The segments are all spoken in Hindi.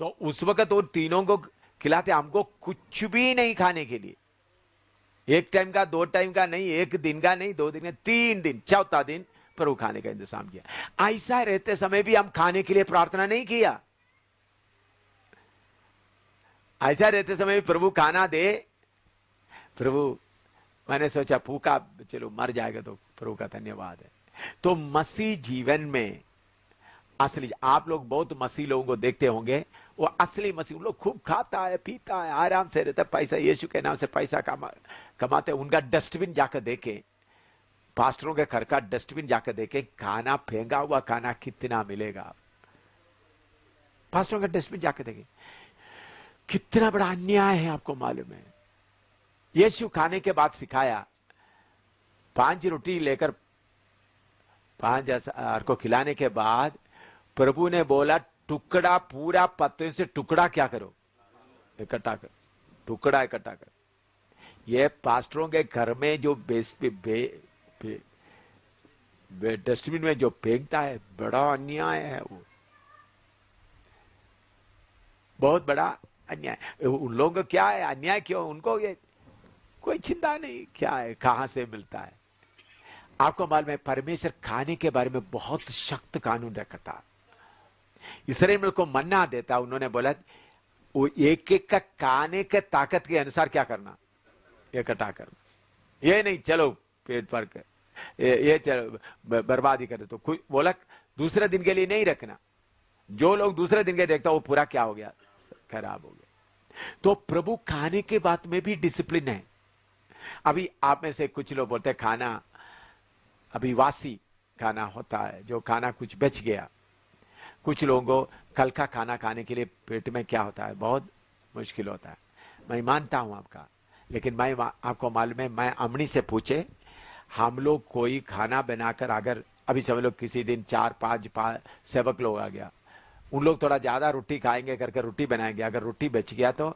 तो उस वक्त वो तीनों को खिलाते, हमको कुछ भी नहीं खाने के लिए। एक टाइम का, दो टाइम का नहीं, एक दिन का नहीं, 2 दिन का, 3 दिन, चौथा दिन प्रभु खाने का इंतजाम किया। ऐसा रहते समय भी हम खाने के लिए प्रार्थना नहीं किया। ऐसा रहते समय भी प्रभु खाना दे। प्रभु, मैंने सोचा भूखा चलो मर जाएगा, तो प्रभु का धन्यवाद है। तो मसीह जीवन में असली, आप लोग बहुत मसीह लोगों को देखते होंगे, वो असली मसीह, उन लोग खूब खाता है, पीता है, आराम से रहता है, पैसा यीशु के नाम से पैसा कमाते हैं। उनका डस्टबिन जाकर देखें, पास्टरों के घर का डस्टबिन जाकर देखें, खाना फेंका हुआ खाना कितना मिलेगा। पास्टरों का डस्टबिन जाकर देखें, कितना बड़ा अन्याय है, आपको मालूम है। यीशु खाने के बाद सिखाया, 5 रोटी लेकर 5,000 को खिलाने के बाद प्रभु ने बोला, टुकड़ा पूरा पत्ते से टुकड़ा क्या करो, इकट्ठा कर, टुकड़ा इकट्ठा कर। ये पास्टरों के घर में जो डस्टबिन में जो फेंकता है, बड़ा अन्याय है, वो बहुत बड़ा अन्याय। उन लोगों को क्या है अन्याय, क्यों उनको ये कोई चिंता नहीं, क्या है, कहां से मिलता है। आपको मालूम है, परमेश्वर खाने के बारे में बहुत सख्त कानून रखता। इसराइल को मन्ना देता, उन्होंने बोला वो एक एक का खाने के ताकत के अनुसार क्या करना, इकट्ठा करना। ये नहीं चलो पेट भर कर ये चलो बर्बादी कर दे, तो कोई बोला दूसरे दिन के लिए नहीं रखना। जो लोग दूसरे दिन के देखता, वो पूरा क्या हो गया, खराब हो गया। तो प्रभु खाने के बात में भी डिसिप्लिन है। अभी आप में से कुछ लोग बोलते हैं खाना अभी वासी खाना होता है, जो खाना कुछ बच गया। कुछ लोगों को कल का खाना खाने के लिए पेट में क्या होता है, बहुत मुश्किल होता है। मैं मानता हूं आपका, लेकिन मैं आपको मालूम है, मैं अमनी से पूछे, हम लोग कोई खाना बनाकर, अगर अभी सब लोग किसी दिन 4-5 सेवक लोग आ गया, उन लोग थोड़ा ज्यादा रोटी खाएंगे करके रोटी बनाएंगे, अगर रोटी बच गया तो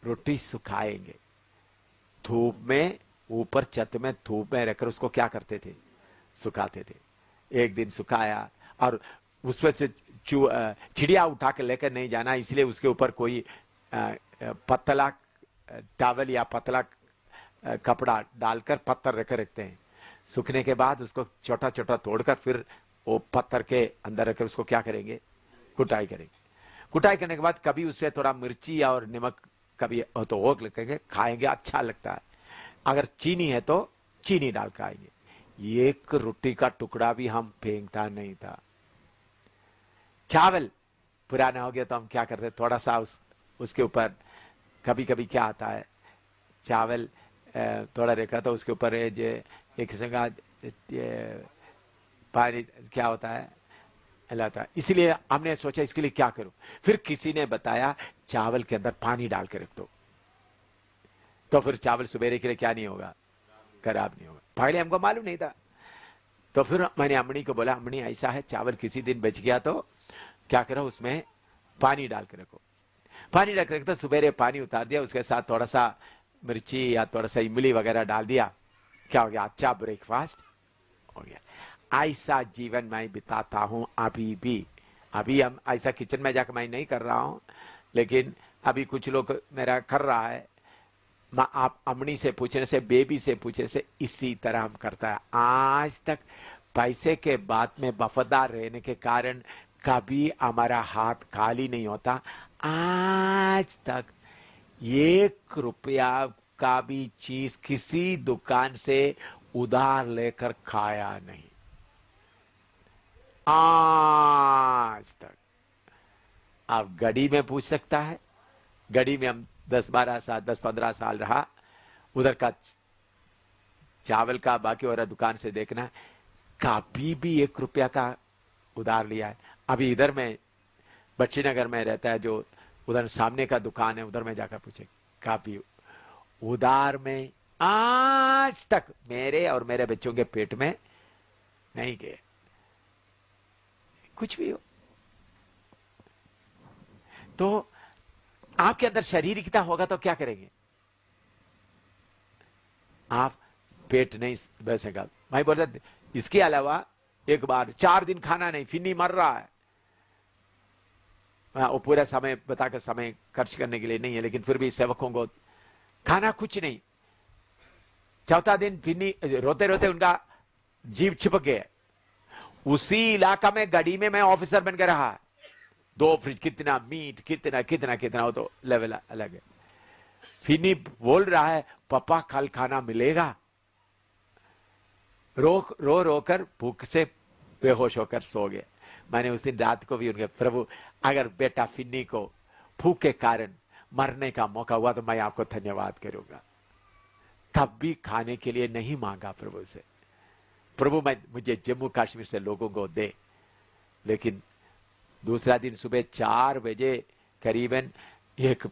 रोटी सुखाएंगे धूप में, ऊपर छत में धूप में रखकर उसको क्या करते थे, सुखाते थे। एक दिन सुखाया और उसमें से चिड़िया उठा के लेकर नहीं जाना, इसलिए उसके ऊपर कोई पतला टावल या पतला कपड़ा डालकर पत्थर रखे रखते हैं। सूखने के बाद उसको छोटा छोटा तोड़कर फिर वो पत्थर के अंदर रखकर उसको क्या करेंगे, कुटाई करेंगे। कुटाई करने के बाद कभी उससे थोड़ा मिर्ची और नमक कभी तो हो लगेंगे, खाएंगे, अच्छा लगता है। अगर चीनी है तो चीनी डाल खाएंगे। एक रोटी का टुकड़ा भी हम फेंकता नहीं था। चावल पुराना हो गया तो हम क्या करते, थोड़ा सा उसके ऊपर, कभी कभी क्या आता है, चावल थोड़ा रेखा तो उसके ऊपर एक संगा पानी क्या होता है, हिलाता है। इसलिए हमने सोचा इसके लिए क्या करूं, फिर किसी ने बताया चावल के अंदर पानी डाल के रख दो, तो फिर चावल सुबेरे के लिए क्या नहीं होगा, खराब नहीं होगा। पहले हमको मालूम नहीं था। तो फिर मैंने अम्मनी को बोला, अम्मनी ऐसा है, चावल किसी दिन बच गया तो क्या करो, उसमें पानी डाल के रखो। पानी डाल के रखो, तो सुबेरे पानी उतार दिया, उसके साथ थोड़ा सा मिर्ची या थोड़ा सा इमली वगैरह डाल दिया, क्या हो गया, अच्छा ब्रेकफास्ट हो गया। ऐसा जीवन मैं बिताता हूं अभी भी। अभी हम ऐसा किचन में जाकर मैं नहीं कर रहा हूं, लेकिन अभी कुछ लोग मेरा कर रहा है। आप अम्मनी से पूछने से, बेबी से पूछने से, इसी तरह हम करता है। आज तक पैसे के बाद में वफादार रहने के कारण कभी हमारा हाथ खाली नहीं होता। आज तक 1 रुपया का भी चीज किसी दुकान से उधार लेकर खाया नहीं, आज तक। आप गड़ी में पूछ सकता है, गड़ी में हम 10-12 साल 10-15 साल रहा, उधर का चावल का बाकी और दुकान से देखना, कभी भी 1 रुपया का उधार लिया है। अभी इधर में बच्ची नगर में रहता है, जो उधर सामने का दुकान है, उधर में जाकर पूछे, कभी उधार में आज तक मेरे और मेरे बच्चों के पेट में नहीं गए, कुछ भी हो। तो आपके अंदर शारीरिकता होगा तो क्या करेंगे आप, पेट नहीं बैसेगा। मैं बोलता, इसके अलावा एक बार 4 दिन खाना नहीं, फिर नहीं मर रहा है, वो पूरा समय बताकर समय खर्च करने के लिए नहीं है, लेकिन फिर भी सेवकों को खाना कुछ नहीं। चौथा दिन फिन्नी रोते रोते उनका जीव चिपक गया। उसी इलाका में गड़ी में मैं ऑफिसर बनकर रहा। 2 फ्रिज, कितना मीट, कितना कितना कितना, वो तो लेवल अलग है। फिनी बोल रहा है पापा कल खाना मिलेगा। रो रो कर भूख से बेहोश होकर सो गए। मैंने उस दिन रात को भी उनके, प्रभु अगर बेटा फिन्नी को भूख के कारण मरने का मौका हुआ तो मैं आपको धन्यवाद करूंगा। तब भी खाने के लिए नहीं मांगा प्रभु से, प्रभु मैं मुझे जम्मू कश्मीर से लोगों को दे। लेकिन दूसरा दिन सुबह 4 बजे करीबन एक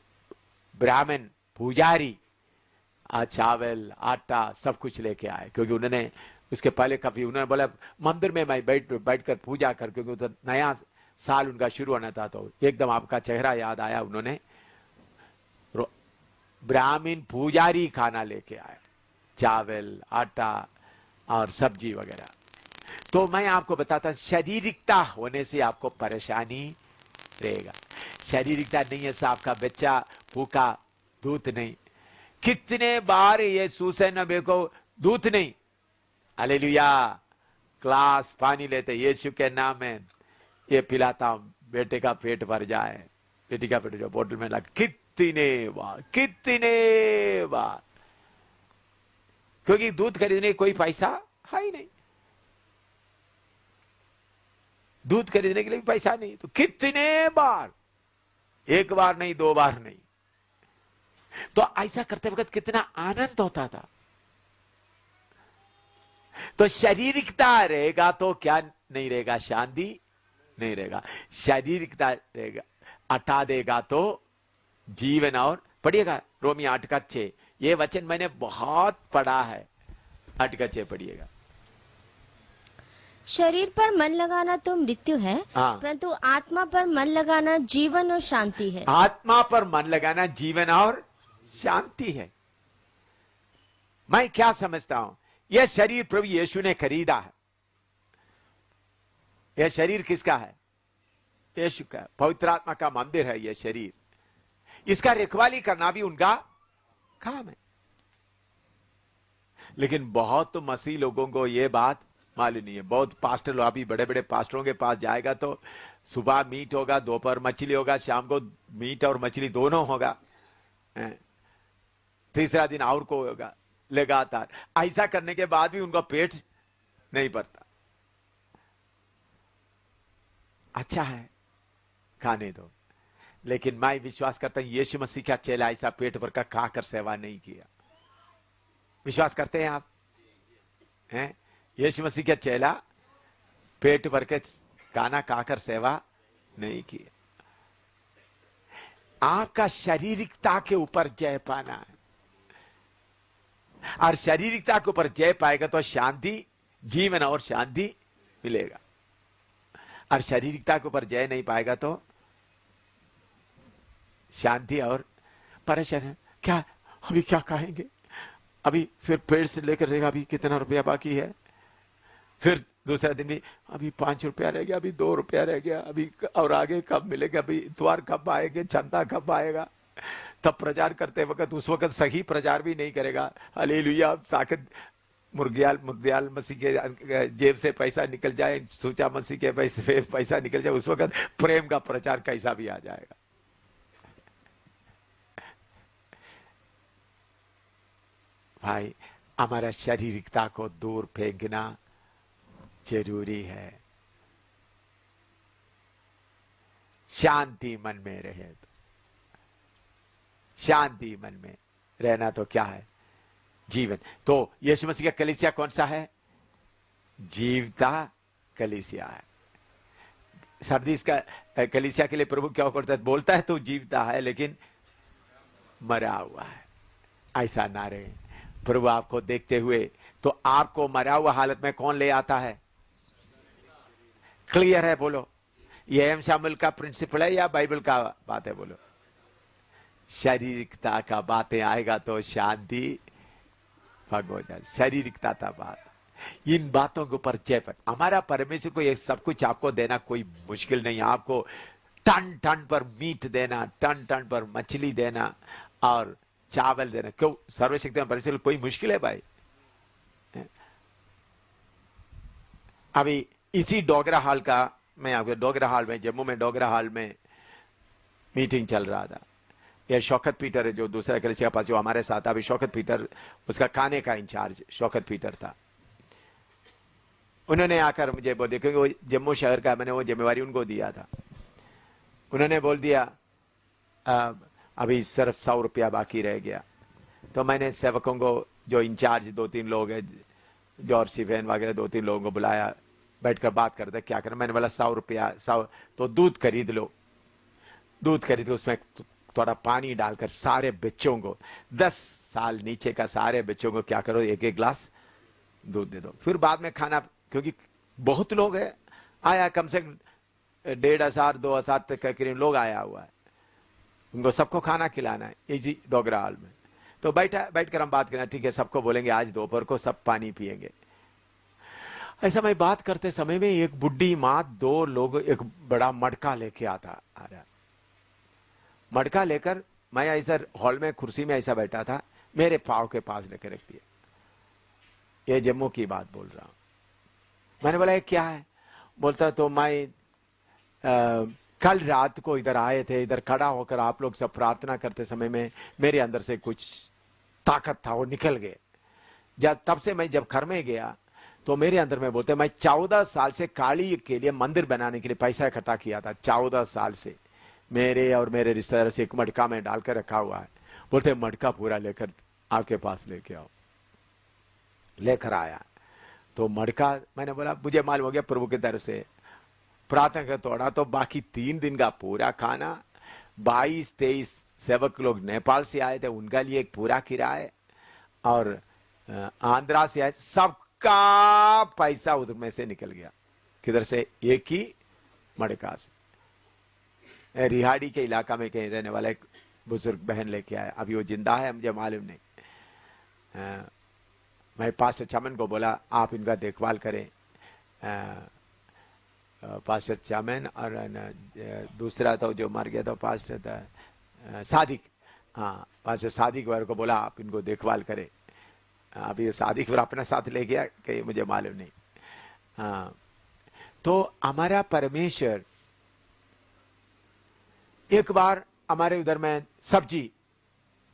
ब्राह्मण पुजारी चावल आटा सब कुछ लेके आए, क्योंकि उन्होंने उसके पहले कभी उन्होंने बोला मंदिर में मैं बैठकर पूजा कर, क्योंकि तो नया साल उनका शुरू होना था। तो एकदम आपका चेहरा याद आया। उन्होंने ब्राह्मण पुजारी खाना लेके आया, चावल आटा और सब्जी वगैरह। तो मैं आपको बताता, शारीरिकता होने से आपको परेशानी रहेगा। शारीरिकता नहीं है से आपका बच्चा भूखा, दूध नहीं। कितने बार ये सुसैन नबी को दूध नहीं, हालेलुया, ग्लास पानी लेते यीशु के नाम में, ये पिलाता हूं बेटे का पेट भर जाए, बेटी का पेट जो बोतल में लगा। कितने बार, क्योंकि दूध खरीदने कोई पैसा है ही नहीं, दूध खरीदने के लिए भी पैसा नहीं। तो कितने बार, 1 बार नहीं 2 बार नहीं। तो ऐसा करते वक्त कितना आनंद होता था। तो शारीरिकता रहेगा तो क्या नहीं रहेगा, शांति नहीं रहेगा। शारीरिकता रहेगा, हटा देगा तो जीवन। और पढ़िएगा रोमी 8:6, ये वचन मैंने बहुत पढ़ा है। 8:6 पढ़िएगा। शरीर पर मन लगाना तो मृत्यु है, परंतु आत्मा पर मन लगाना जीवन और शांति है। आत्मा पर मन लगाना जीवन और शांति है। मैं क्या समझता हूं, यह शरीर प्रभु यीशु ने खरीदा है। यह शरीर किसका है? यीशु का, पवित्र आत्मा का मंदिर है यह शरीर। इसका रखवाली करना भी उनका काम है। लेकिन बहुत तो मसीह लोगों को यह बात मालूम नहीं है। बहुत पास्टर, अभी बड़े बड़े पास्टरों के पास जाएगा तो सुबह मीट होगा, दोपहर मछली होगा, शाम को मीट और मछली दोनों होगा, तीसरा दिन और को होगा, लगातार। ऐसा करने के बाद भी उनका पेट नहीं भरता। अच्छा है, खाने दो। लेकिन मैं विश्वास करता हूं यीशु मसीह का चेला ऐसा पेट भर का खाकर सेवा नहीं किया। विश्वास करते हैं आप? हैं? यीशु मसीह का चेला पेट भर के खाना खाकर सेवा नहीं किया। आपका शारीरिकता के ऊपर जय पाना है, और शारीरिकता के ऊपर जय पाएगा तो शांति, जीवन और शांति मिलेगा। और शारीरिकता के ऊपर जय नहीं पाएगा तो शांति और परेशान है। क्या अभी क्या कहेंगे, अभी फिर पेड़ से लेकर रहेगा, अभी कितना रुपया बाकी है, फिर दूसरा दिन भी अभी 5 रुपया रह गया, अभी 2 रुपया रह गया, अभी और आगे कब मिलेगा, अभी इतवार कब आएंगे, चंदा कब आएगा। तब प्रचार करते वक्त उस वक्त सही प्रचार भी नहीं करेगा। हालेलुया, ताकत मुर्गियाल मसीह के जेब से पैसा निकल जाए, सोचा मसीह के पैसा निकल जाए, उस वक्त प्रेम का प्रचार कैसा भी आ जाएगा। भाई, हमारा शारीरिकता को दूर फेंकना जरूरी है। शांति मन में रहे तो, शांति मन में रहना तो क्या है? जीवन। तो यीशु मसीह का कलीसिया कौन सा है? जीवता कलीसिया है। सर्दी का कलीसिया के लिए प्रभु क्या करता है? बोलता है तो जीवता है, लेकिन मरा हुआ है। ऐसा ना रहे। प्रभु आपको देखते हुए, तो आपको मरा हुआ हालत में कौन ले आता है? क्लियर है? बोलो, ये एम शामिल का प्रिंसिपल है या बाइबल का बात है? बोलो। शारीरिकता का बातें आएगा तो शांति भंग हो जाए। शारीरिकता का बात, इन बातों के ऊपर जय पर। हमारा परमेश्वर को ये सब कुछ आपको देना कोई मुश्किल नहीं है। आपको टन टन पर मीट देना, टन टन पर मछली देना और चावल देना। क्यों? सर्वशक्तिमान परमेश्वर कोई मुश्किल है भाई? अभी इसी डोगरा हॉल का, मैं आपको डोगरा हॉल में, जम्मू में डोगरा हॉल में मीटिंग चल रहा था। ये शौकत पीटर है जो दूसरा कलीसिया पास जो हमारे साथ, अभी शौकत पीटर उसका खाने का इंचार्ज शौकत पीटर था। उन्होंने आकर मुझे बोल दिया, क्योंकि वो जम्मू शहर का मैंने वो जिम्मेवारी उनको दिया था। उन्होंने बोल दिया अभी सिर्फ 100 रुपया बाकी रह गया। तो मैंने सेवकों को, जो इंचार्ज 2-3 लोग हैं, जॉर्ज सिफेन वगैरह 2-3 लोगों को बुलाया, बैठकर बात करते क्या करें। मैंने बोला 100 रुपया, 100 तो दूध खरीद लो। दूध खरीद के उसमें थोड़ा पानी डालकर सारे बच्चों को, 10 साल नीचे का सारे बच्चों को क्या करो, एक एक गिलास दूध दे दो। फिर बाद में खाना, क्योंकि बहुत लोग है आया, कम से कम 1,500-2,000 तक का करीब लोग आया हुआ है, उनको सबको खाना खिलाना है इसी डोगरा हॉल में। तो बैठकर हम बात करना, ठीक है सबको बोलेंगे आज दोपहर को सब पानी पिएंगे। ऐसा मैं बात करते समय में एक बुढ़ी माँ, 2 लोग एक बड़ा मटका लेके आ रहा। मटका लेकर मैं ऐसा हॉल में कुर्सी में ऐसा बैठा था, मेरे पाँव के पास लेकर रख दिया। ये जम्मू की बात बोल रहा हूं। मैंने बोला ये क्या है? बोलता तो मैं कल रात को इधर आए थे, इधर खड़ा होकर आप लोग सब प्रार्थना करते समय में मेरे अंदर से कुछ ताकत था, वो निकल गए। तब से मैं जब घर में गया तो मेरे अंदर में बोलते, मैं 14 साल से काली के लिए मंदिर बनाने के लिए पैसा इकट्ठा किया था। 14 साल से मेरे और मेरे रिश्तेदार से एक मटका में डालकर रखा हुआ है। बोलते मटका पूरा लेकर आपके पास लेके आओ। लेकर आया तो मटका, मैंने बोला मुझे मालूम हो गया प्रभु की तरफ से प्रार्थना कर तोड़ा, तो बाकी 3 दिन का पूरा खाना, 22-23 सेवक लोग नेपाल से आए थे, उनका लिए एक पूरा किराया, और आंध्रा से आए, सबका पैसा उधर में से निकल गया। किधर से? एक ही मटका से। रिहाड़ी के इलाका में कहीं रहने वाला एक बुजुर्ग बहन लेके आया, अभी वो जिंदा है मुझे मालूम नहीं। मैं पास्टर चमन को बोला आप इनका देखभाल करें। पास्टर चमन और दूसरा तो जो मर गया था पास्टर था सादिक, हाँ पास्टर सादिक वाले को बोला आप इनको देखभाल करें। अभी सादिक वाला अपना साथ ले गया कहीं मुझे मालूम नहीं। हाँ, तो हमारा परमेश्वर एक बार हमारे उधर में सब्जी,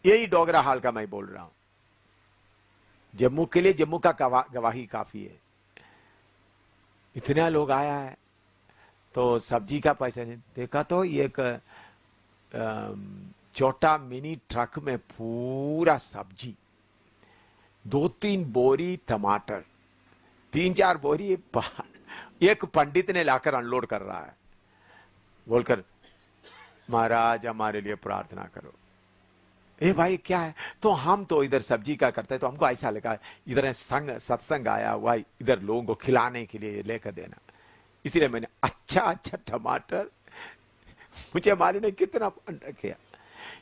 यही डोगरा हाल का मैं बोल रहा हूं, जम्मू के लिए जम्मू का गवाही काफी है। इतना लोग आया है तो सब्जी का पैसा नहीं देखा, तो एक छोटा मिनी ट्रक में पूरा सब्जी, 2-3 बोरी टमाटर, 3-4 बोरी एक पंडित ने लाकर अनलोड कर रहा है, बोलकर महाराज हमारे लिए प्रार्थना करो। ए भाई क्या है? तो हम तो इधर सब्जी का करते हैं, तो हमको ऐसा लगा इधर सत्संग आया हुआ, इधर लोगों को खिलाने के लिए लेकर देना, इसलिए मैंने अच्छा टमाटर, मुझे मालूम नहीं कितना किया,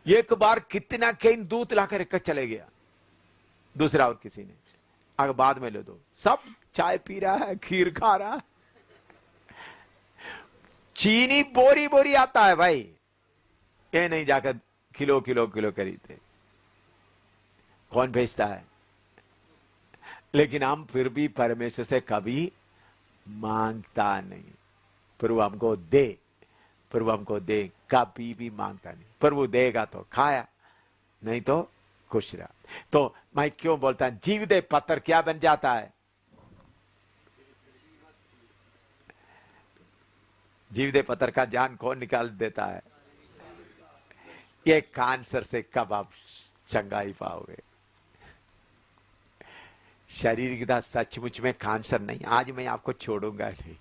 एक बार कितना केन दूध लाकर रखकर चले गया। दूसरा और किसी ने अगर बाद में ले दो, सब चाय पी रहा है, खीर खा रहा है, चीनी बोरी आता है भाई, ये नहीं जाकर किलो खरीदते, कौन भेजता है? लेकिन हम फिर भी परमेश्वर से कभी मांगता नहीं, प्रभु हमको दे, प्रभु हमको दे, कभी भी मांगता नहीं। प्रभु देगा तो खाया, नहीं तो खुश रहा। तो मैं क्यों बोलता हूं जीवदे पत्थर क्या बन जाता है? जीवदे पत्थर का जान कौन निकाल देता है? ये कैंसर से कब आप चंगाई पाओगे? शरीर की तरह सचमुच में कैंसर नहीं, आज मैं आपको छोड़ूंगा नहीं,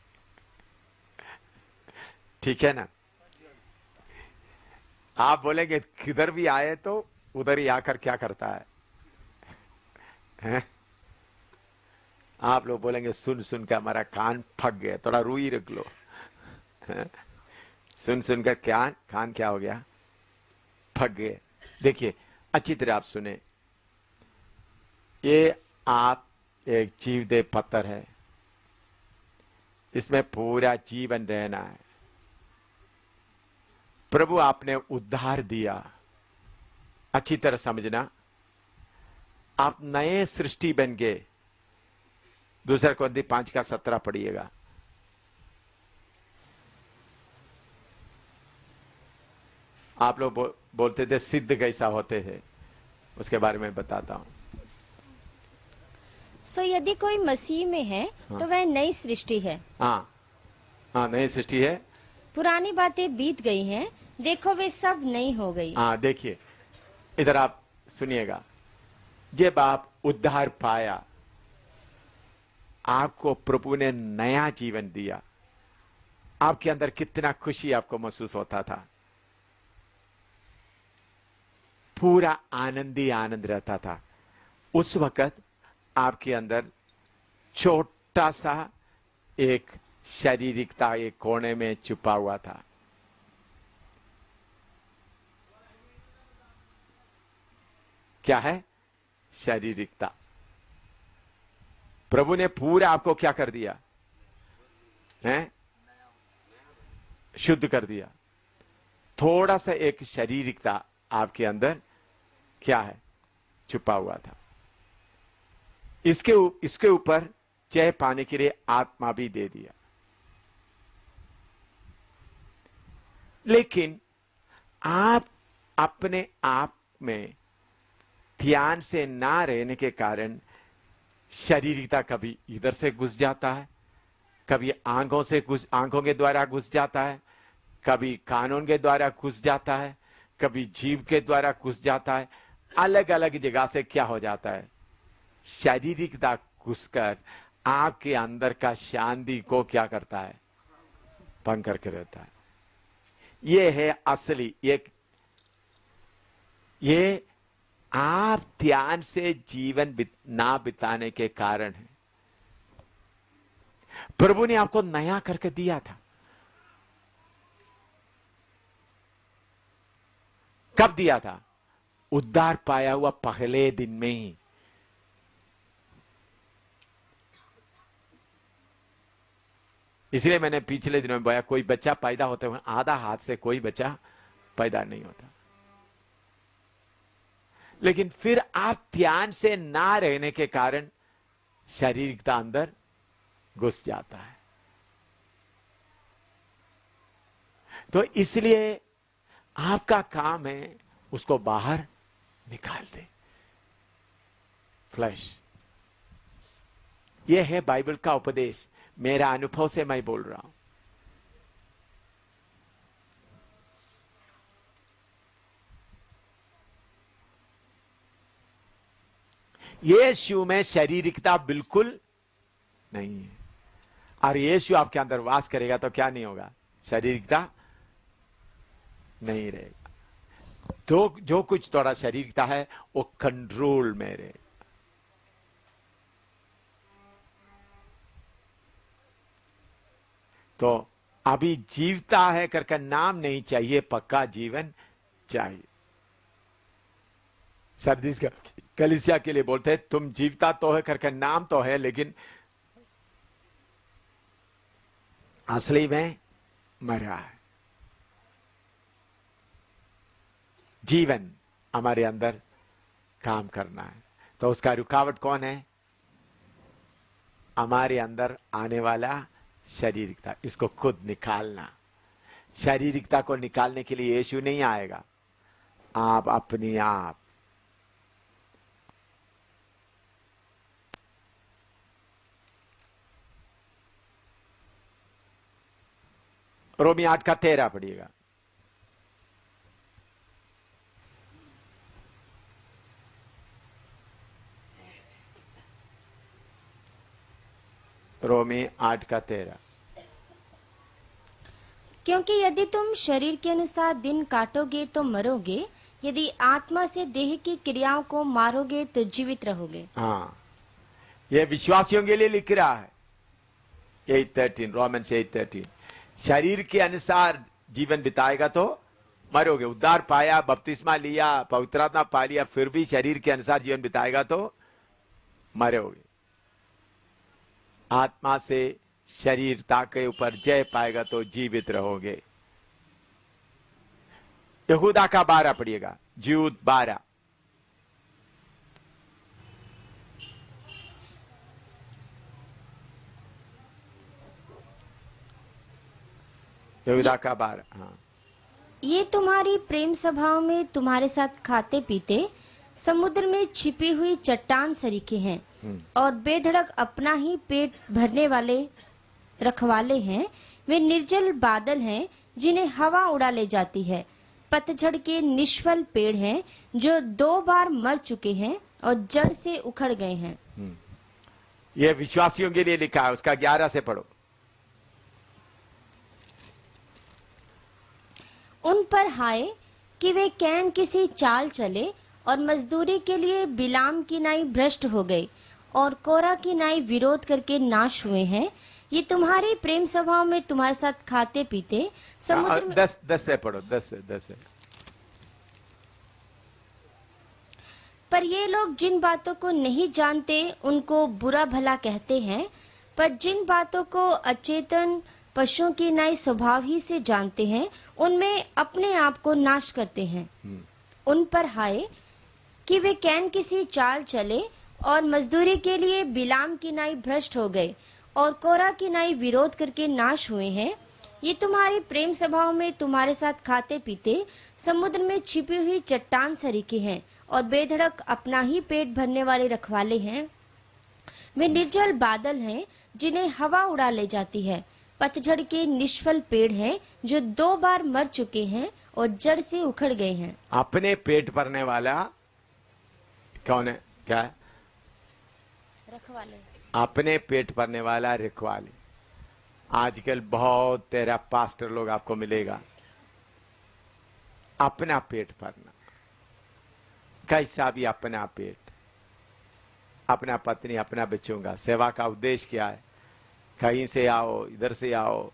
ठीक है ना? आप बोलेंगे किधर भी आए तो उधर ही आकर क्या करता है? आप लोग बोलेंगे सुन के हमारा कान फक गया, थोड़ा रुई रख लो। सुन कर क्या कान क्या हो गया? फट गए। देखिए अच्छी तरह आप सुने, ये आप एक जीवदे पत्थर है, इसमें पूरा जीवन रहना है। प्रभु आपने उद्धार दिया, अच्छी तरह समझना, आप नए सृष्टि बन गए। 2 कोरिन्थी 5:17 पढ़िएगा। आप लोग बोलते थे सिद्ध कैसा होते हैं, उसके बारे में बताता हूं। यदि कोई मसीह में है तो वह नई सृष्टि है। हाँ, नई सृष्टि है। पुरानी बातें बीत गई हैं, देखो वे सब नई हो गई। हाँ, देखिए इधर आप सुनिएगा, जब आप उद्धार पाया, आपको प्रभु ने नया जीवन दिया, आपके अंदर कितना खुशी आपको महसूस होता था, पूरा आनंद ही आनंद रहता था। उस वक्त आपके अंदर छोटा सा एक शारीरिकता एक कोने में छुपा हुआ था। क्या है? शारीरिकता। प्रभु ने पूरा आपको क्या कर दिया है? शुद्ध कर दिया। थोड़ा सा एक शारीरिकता आपके अंदर क्या है? छुपा हुआ था। इसके ऊपर जय पाने के लिए आत्मा भी दे दिया। लेकिन आप अपने आप में ध्यान से ना रहने के कारण शारीरिकता कभी इधर से घुस जाता है, कभी आंखों के द्वारा घुस जाता है, कभी कानों के द्वारा घुस जाता है, कभी जीभ के द्वारा घुस जाता है। अलग अलग जगह से क्या हो जाता है? शारीरिकता घुसकर आपके अंदर का शांति को क्या करता है? भंग करके रहता है। ये है असली ये आप ध्यान से जीवन ना बिताने के कारण है। प्रभु ने आपको नया करके दिया था। कब दिया था? उद्धार पाया हुआ पहले दिन में ही। इसलिए मैंने पिछले दिनों में बताया, कोई बच्चा पैदा होते हुए आधा हाथ से कोई बच्चा पैदा नहीं होता। लेकिन फिर आप ध्यान से ना रहने के कारण शारीरिकता अंदर घुस जाता है। तो इसलिए आपका काम है उसको बाहर निकाल दे। फ्लैश। यह है बाइबल का उपदेश, मेरा अनुभव से मैं बोल रहा हूं। यीशु में शारीरिकता बिल्कुल नहीं है। और यीशु आपके अंदर वास करेगा तो क्या नहीं होगा? शारीरिकता नहीं रहेगा। तो जो कुछ थोड़ा शारीरिकता है वो कंट्रोल में रहेगा। तो अभी जीवता है करके नाम नहीं चाहिए, पक्का जीवन चाहिए। सरदीस कलीसिया के लिए बोलते हैं, तुम जीवता तो है करके नाम तो है, लेकिन असली में मरा है। जीवन हमारे अंदर काम करना है, तो उसका रुकावट कौन है? हमारे अंदर आने वाला शारीरिकता। इसको खुद निकालना। शारीरिकता को निकालने के लिए यीशु नहीं आएगा, आप अपने आप। रोमी 8:13 पढ़िएगा। रोमी 8:13। क्योंकि यदि तुम शरीर के अनुसार दिन काटोगे तो मरोगे, यदि आत्मा से देह की क्रियाओं को मारोगे तो जीवित रहोगे। हाँ, यह विश्वासियों के लिए लिख रहा है। 8:13, रोमन्स 8:13। शरीर के अनुसार जीवन बिताएगा तो मरोगे। उद्धार पाया, बपतिस्मा लिया, पवित्र आत्मा पा लिया, फिर भी शरीर के अनुसार जीवन बिताएगा तो मरोगे। आत्मा से शरीरता के ऊपर जय पाएगा तो जीवित रहोगे। यहूदा का 12 पढ़िएगा, जूद 12। यहूदा का 12। हाँ, ये तुम्हारी प्रेम सभाओं में तुम्हारे साथ खाते पीते समुद्र में छिपी हुई चट्टान सरीखे हैं और बेधड़क अपना ही पेट भरने वाले रखवाले हैं। वे निर्जल बादल हैं जिन्हें हवा उड़ा ले जाती है, पतझड़ के निष्फल पेड़ हैं जो 2 बार मर चुके हैं और जड़ से उखड़ गए हैं। ये विश्वासियों के लिए लिखा है, उसका 11 से पढ़ो। उन पर हाय कि वे कैन किसी चाल चले और मजदूरी के लिए बिलाम की नाई भ्रष्ट हो गए और कोरा की नाई विरोध करके नाश हुए हैं। ये तुम्हारी प्रेम सभाओं में तुम्हारे साथ खाते पीते समुद्र में 10 से पढ़ो, 10 से। पर ये लोग जिन बातों को नहीं जानते उनको बुरा भला कहते हैं, पर जिन बातों को अचेतन पशुओं की नाई स्वभाव ही से जानते हैं उनमें अपने आप को नाश करते हैं। उन पर हाय कि वे कैन किसी चाल चले और मजदूरी के लिए बिलाम की नाई भ्रष्ट हो गए और कोरा की नाई विरोध करके नाश हुए हैं। ये तुम्हारी प्रेम सभाओं में तुम्हारे साथ खाते पीते समुद्र में छिपी हुई चट्टान सरीखे हैं और बेधड़क अपना ही पेट भरने वाले रखवाले हैं। वे निर्जल बादल हैं जिन्हें हवा उड़ा ले जाती है, पतझड़ के निष्फल पेड़ हैं जो 2 बार मर चुके हैं और जड़ से उखड़ गए हैं। अपने पेट भरने वाला कौन है? क्या है? रखवाले। अपने पेट भरने वाला रखवाले। आजकल बहुत तेरा पास्टर लोग आपको मिलेगा, अपना पेट भरना, कैसा भी अपना पेट, अपना पत्नी, अपना बच्चों का सेवा का उद्देश्य क्या है? कहीं से आओ, इधर से आओ,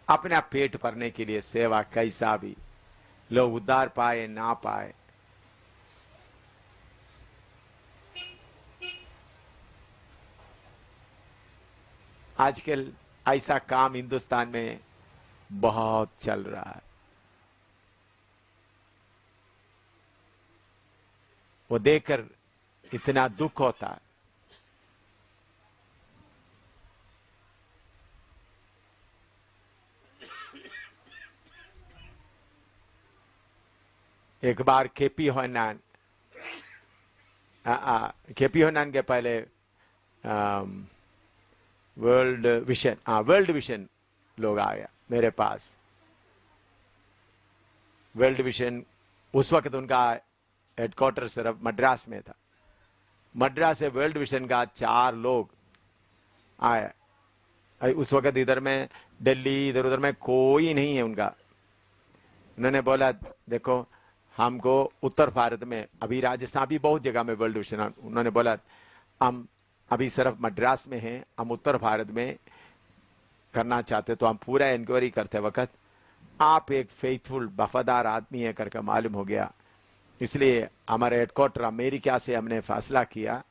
अपना पेट भरने के लिए सेवा, कैसा भी लोग उद्धार पाए ना पाए। आजकल ऐसा काम हिंदुस्तान में बहुत चल रहा है। वो देखकर इतना दुख होता है। एक बार केपी होनान के पहले वर्ल्ड विजन लोग आ गया मेरे पास। वर्ल्ड विजन उस वक्त उनका हेडक्वार्टर सिर्फ मद्रास में था। मद्रास से वर्ल्ड विजन का 4 लोग आए। उस वक्त इधर में दिल्ली, इधर उधर में कोई नहीं है उनका। उन्होंने बोला देखो हमको उत्तर भारत में, अभी राजस्थान भी बहुत जगह में वर्ल्ड विजन, उन्होंने बोला हम अभी सिर्फ मद्रास में हैं, हम उत्तर भारत में करना चाहते, तो हम पूरा इंक्वायरी करते वक्त आप एक फेथफुल वफादार आदमी है करके मालूम हो गया। इसलिए हमारे हेडक्वार्टर अमेरिका से हमने फैसला किया,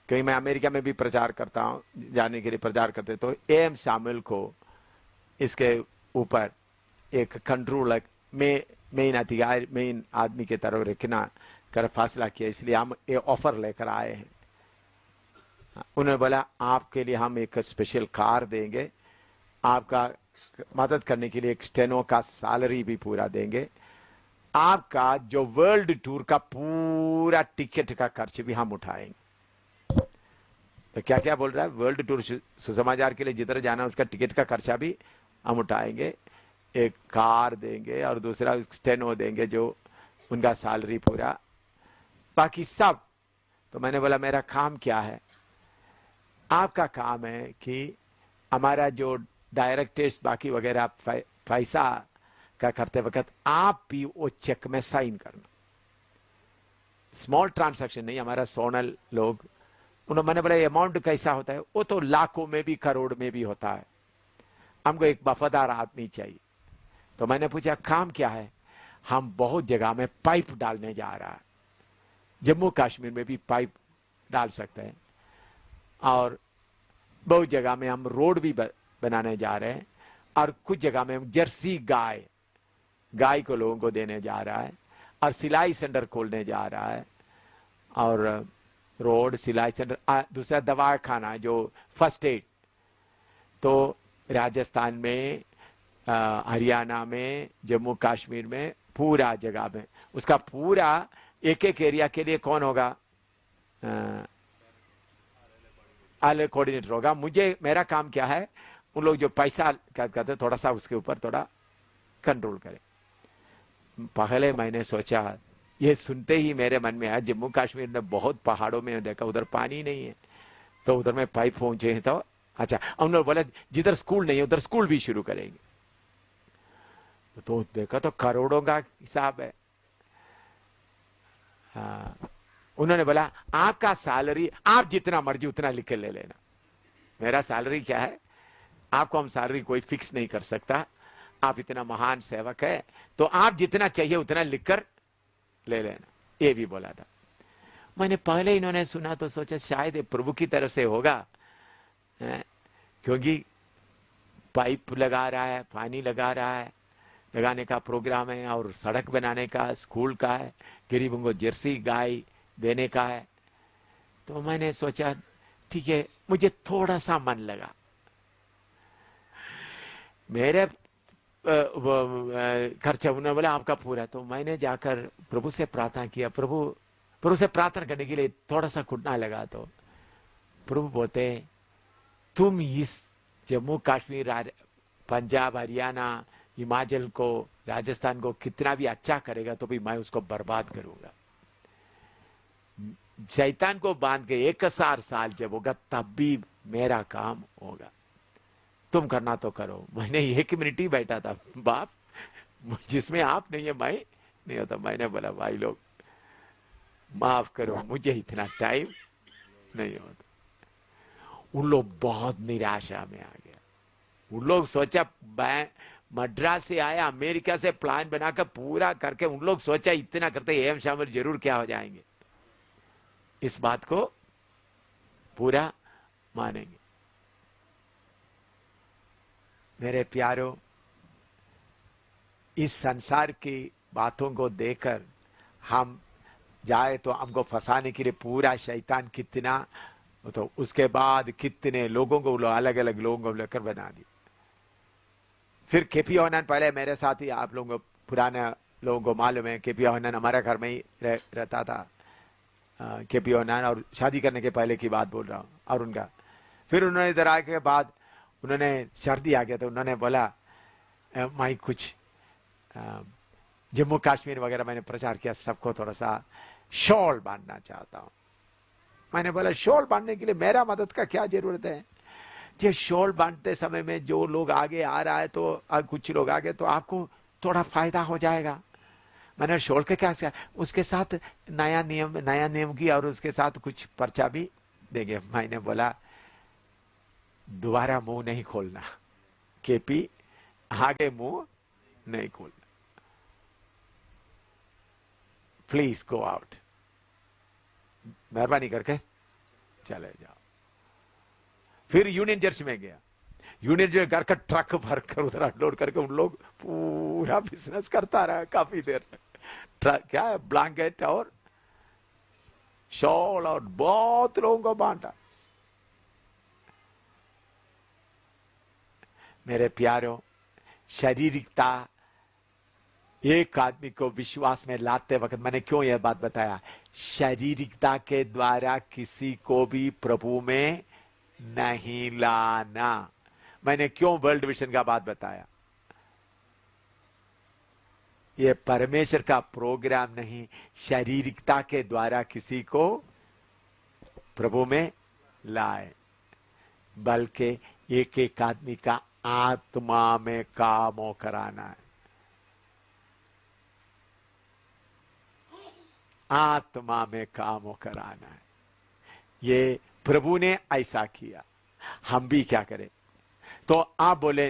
कहीं मैं अमेरिका में भी प्रचार करता हूँ, जाने के लिए प्रचार करते, तो एम शामिल को इसके ऊपर एक कंट्रोल मेन आदमी की तरफ रखना कर फैसला किया। इसलिए हम ये ऑफर लेकर आए हैं। उन्होंने बोला आपके लिए हम एक स्पेशल कार देंगे, आपका मदद करने के लिए एक स्टेनो का सैलरी भी पूरा देंगे, आपका जो वर्ल्ड टूर का पूरा टिकट का खर्च भी हम उठाएंगे। तो क्या क्या बोल रहा है? वर्ल्ड टूर सुसमाचार के लिए जिधर जाना उसका टिकट का खर्चा भी हम उठाएंगे, एक कार देंगे और दूसरा स्टेनो देंगे जो उनका सैलरी पूरा, बाकी सब। तो मैंने बोला मेरा काम क्या है? आपका काम है कि हमारा जो डायरेक्टर्स बाकी वगैरह पैसा का करते वक्त आप भी वो चेक में साइन करना। स्मॉल ट्रांसैक्शन नहीं, हमारा सोनल लोग, उन्होंने मैंने बोला अमाउंट कैसा होता है? वो तो लाखों में भी करोड़ में भी होता है। हमको एक वफादार आदमी चाहिए। तो मैंने पूछा काम क्या है? हम बहुत जगह में पाइप डालने जा रहा है, जम्मू कश्मीर में भी पाइप डाल सकते हैं और बहुत जगह में हम रोड भी बनाने जा रहे हैं और कुछ जगह में हम जर्सी गाय गाय को लोगों को देने जा रहा है, और सिलाई सेंटर खोलने जा रहा है, और रोड, सिलाई सेंटर, दूसरा दवा खाना जो फर्स्ट एड। तो राजस्थान में, हरियाणा में, जम्मू कश्मीर में, पूरा जगह में उसका पूरा एक एक एरिया के लिए कौन होगा? आले कोऑर्डिनेटर होगा। मेरा काम क्या है, उन लोग जो पैसा क्या कहते हैं थोड़ा सा उसके ऊपर थोड़ा कंट्रोल करें। पहले मैंने सोचा, ये सुनते ही मेरे मन में आया, जम्मू कश्मीर में बहुत पहाड़ों में देखा उधर पानी नहीं है, तो उधर में पाइप पहुंचे तो अच्छा। उन्होंने बोला जिधर स्कूल नहीं है उधर स्कूल भी शुरू करेंगे। तो देखा तो करोड़ों का हिसाब है। हाँ, उन्होंने बोला आपका सैलरी आप जितना मर्जी उतना लिख के ले लेना। मेरा सैलरी क्या है, आपको हम सैलरी कोई फिक्स नहीं कर सकता, आप इतना महान सेवक है तो आप जितना चाहिए उतना लिखकर ले लेना, ये भी बोला था। मैंने पहले इन्होंने सुना तो सोचा शायद प्रभु की तरफ से होगा, क्योंकि पाइप लगा रहा है, पानी लगा रहा है, लगाने का प्रोग्राम है, और सड़क बनाने का, स्कूल का है, गरीबों को जर्सी गाय देने का है। तो मैंने सोचा ठीक है, मुझे थोड़ा सा मन लगा। मेरे खर्चा उन्होंने बोला आपका पूरा। तो मैंने जाकर प्रभु से प्रार्थना किया, प्रभु से प्रार्थना करने के लिए थोड़ा सा घुटना लगा। तो प्रभु बोलते तुम इस जम्मू कश्मीर, पंजाब, हरियाणा, हिमाचल को, राजस्थान को कितना भी अच्छा करेगा तो भी मैं उसको बर्बाद करूंगा। शैतान को बांध के 1000 साल जब होगा तब भी मेरा काम होगा, तुम करना तो करो। मैंने 1 मिनट ही बैठा था बाप, जिसमें आप नहीं है मैं नहीं होता। मैंने बोला भाई लोग माफ करो, मुझे इतना टाइम नहीं होता। उन लोग बहुत निराशा में आ गया। उन लोग सोचा मद्रास से आया, अमेरिका से प्लान बनाकर पूरा करके उन लोग सोचा इतना करते एम शामिल जरूर क्या हो जाएंगे, इस बात को पूरा मानेंगे। मेरे प्यारों, इस संसार की बातों को देखकर हम जाए तो हमको फंसाने के लिए पूरा शैतान कितना, तो उसके बाद कितने लोगों को अलग अलग लोगों को लेकर बना दी। फिर केपी ओनन पहले मेरे साथ ही, आप लोगों को पुराने लोगों को मालूम है, केपी ओनन हमारे घर में ही रहता था। केपी ओनन, और शादी करने के पहले की बात बोल रहा हूँ। और उनका फिर उन्होंने इधर आने के बाद उन्होंने सर्दी आ गया तो उन्होंने बोला मैं कुछ जम्मू कश्मीर वगैरह मैंने प्रचार किया, सबको थोड़ा सा शॉल बांधना चाहता हूँ। मैंने बोला शॉल बांधने के लिए मेरा मदद का क्या जरूरत है? ये शॉल बांधते समय में जो लोग आगे आ रहा है तो कुछ लोग आगे तो आपको थोड़ा फायदा हो जाएगा। मैंने शॉल के क्या, उसके साथ नया नियम की, और उसके साथ कुछ पर्चा भी देंगे। मैंने बोला दोबारा मुंह नहीं खोलना केपी, आगे मुंह नहीं खोलना, प्लीज गो आउट, मेहरबानी करके चले जाओ। फिर यूनियन चर्च में गया, यूनियन चर्च घर का ट्रक भर कर उधर अनलोड करके उन लोग पूरा बिजनेस करता रहा काफी देर। ट्रक क्या है, ब्लैंकेट और शॉल और बहुत लोगों को बांटा। मेरे प्यारों, शारीरिकता एक आदमी को विश्वास में लाते वक्त, मैंने क्यों यह बात बताया, शारीरिकता के द्वारा किसी को भी प्रभु में नहीं लाना। मैंने क्यों वर्ल्ड विजन का बात बताया, यह परमेश्वर का प्रोग्राम नहीं, शारीरिकता के द्वारा किसी को प्रभु में लाए, बल्कि एक एक आदमी का आत्मा में काम कराना है। आत्मा में काम कराना है। ये प्रभु ने ऐसा किया, हम भी क्या करें? तो आप बोले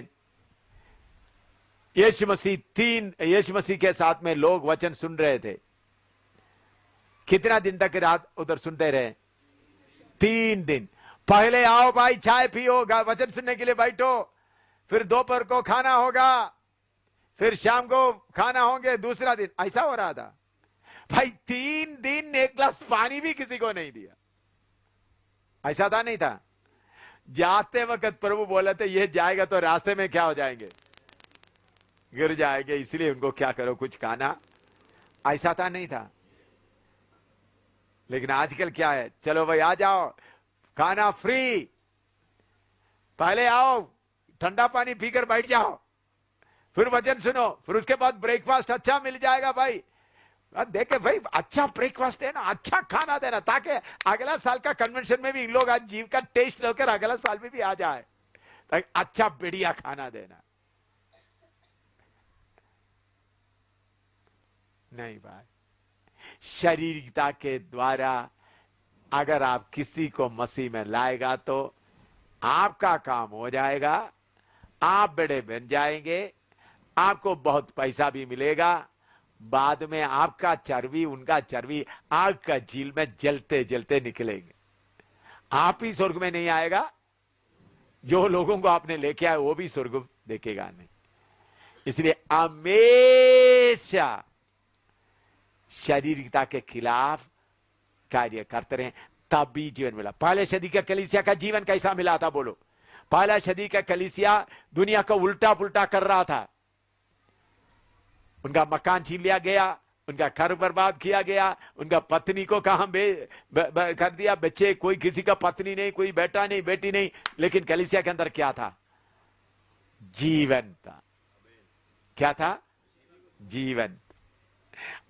यीशु मसीह के साथ में लोग वचन सुन रहे थे, कितना दिन तक रात उधर सुनते रहे? 3 दिन। पहले आओ भाई चाय पियो, वचन सुनने के लिए बैठो, फिर दोपहर को खाना होगा, फिर शाम को खाना होंगे, दूसरा दिन ऐसा हो रहा था भाई। 3 दिन 1 गिलास पानी भी किसी को नहीं दिया। ऐसा था नहीं था? जाते वक्त प्रभु बोले थे ये जाएगा तो रास्ते में क्या हो जाएंगे, गिर जाएंगे, इसलिए उनको क्या करो, कुछ खाना। ऐसा था नहीं था? लेकिन आजकल क्या है, चलो भाई आ जाओ, खाना फ्री, पहले आओ ठंडा पानी पीकर बैठ जाओ, फिर वचन सुनो, फिर उसके बाद ब्रेकफास्ट अच्छा मिल जाएगा भाई। देखे भाई, अच्छा ब्रेकफास्ट देना, अच्छा खाना देना, ताकि अगला साल का कन्वेंशन में भी इन लोग आज जीव का टेस्ट लेकर अगला साल में भी आ जाए, ताकि अच्छा बढ़िया खाना देना। नहीं भाई, शारीरिकता के द्वारा अगर आप किसी को मसीह में लाएगा तो आपका काम हो जाएगा, आप बड़े बन जाएंगे, आपको बहुत पैसा भी मिलेगा, बाद में आपका चर्बी उनका चर्बी आग का झील में जलते जलते निकलेंगे। आप ही स्वर्ग में नहीं आएगा, जो लोगों को आपने लेके आए वो भी स्वर्ग देखेगा नहीं। इसलिए हमेशा शारीरिकता के खिलाफ कार्य करते रहे, तभी जीवन मिला। पहले सदी का कलीसिया का जीवन कैसा मिला था बोलो? पहला सदी का कलीसिया दुनिया को उल्टा पुल्टा कर रहा था। उनका मकान छीन लिया गया, उनका घर बर्बाद किया गया, उनका पत्नी को कहां कर दिया, बच्चे, कोई किसी का पत्नी नहीं, कोई बेटा नहीं, बेटी नहीं। लेकिन कलीसिया के अंदर क्या था? जीवन था। क्या था? जीवन।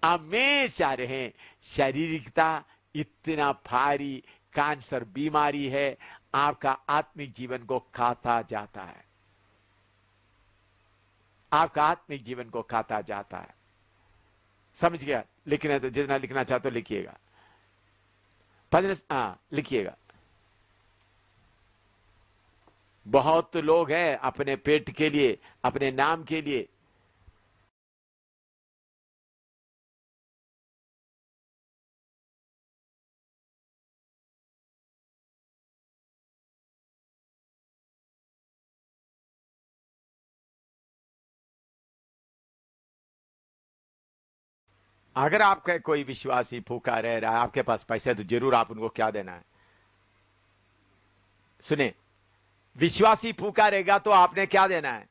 हमेशा रहे। शारीरिकता इतना भारी कैंसर बीमारी है, आपका आत्मिक जीवन को खाता जाता है, आपका आत्मिक जीवन को खाता जाता है। समझ गया? लिखना तो जितना लिखना चाहते हो लिखिएगा, लिखिएगा। बहुत लोग हैं अपने पेट के लिए, अपने नाम के लिए अगर आपका कोई विश्वासी भूखा रह रहा है, आपके पास पैसे, तो जरूर आप उनको क्या देना है? सुने, विश्वासी भूखा रहेगा तो आपने क्या देना है?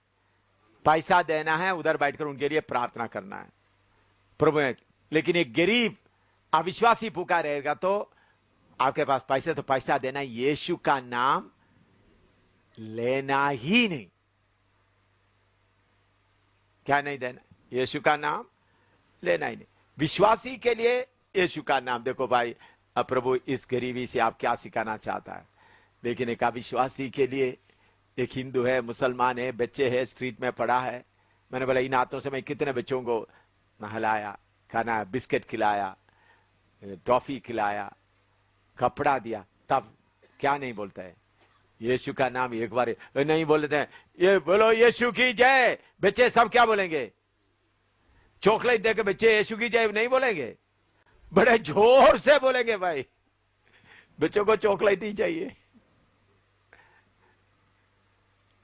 पैसा देना है, उधर बैठकर उनके लिए प्रार्थना करना है प्रभु। लेकिन एक गरीब अविश्वासी भूखा रहेगा तो आपके पास पैसे, तो पैसा देना, यीशु का नाम लेना ही नहीं। क्या नहीं देना? यीशु का नाम लेना ही नहीं। विश्वासी के लिए यीशु का नाम। देखो भाई, अब प्रभु इस गरीबी से आप क्या सिखाना चाहता है। लेकिन एक अविश्वासी के लिए, एक हिंदू है, मुसलमान है, बच्चे है, स्ट्रीट में पड़ा है, मैंने बोला इन हाथों से मैं कितने बच्चों को नहलाया, खाना, बिस्किट खिलाया, टॉफी खिलाया, कपड़ा दिया, तब क्या नहीं बोलता है? यीशु का नाम एक बार नहीं बोलते हैं, ये बोलो यीशु की जय, बच्चे सब क्या बोलेंगे? चॉकलेट देकर बच्चे यीशु की जय नहीं बोलेंगे, बड़े जोर से बोलेंगे भाई। बच्चों को चॉकलेट ही चाहिए।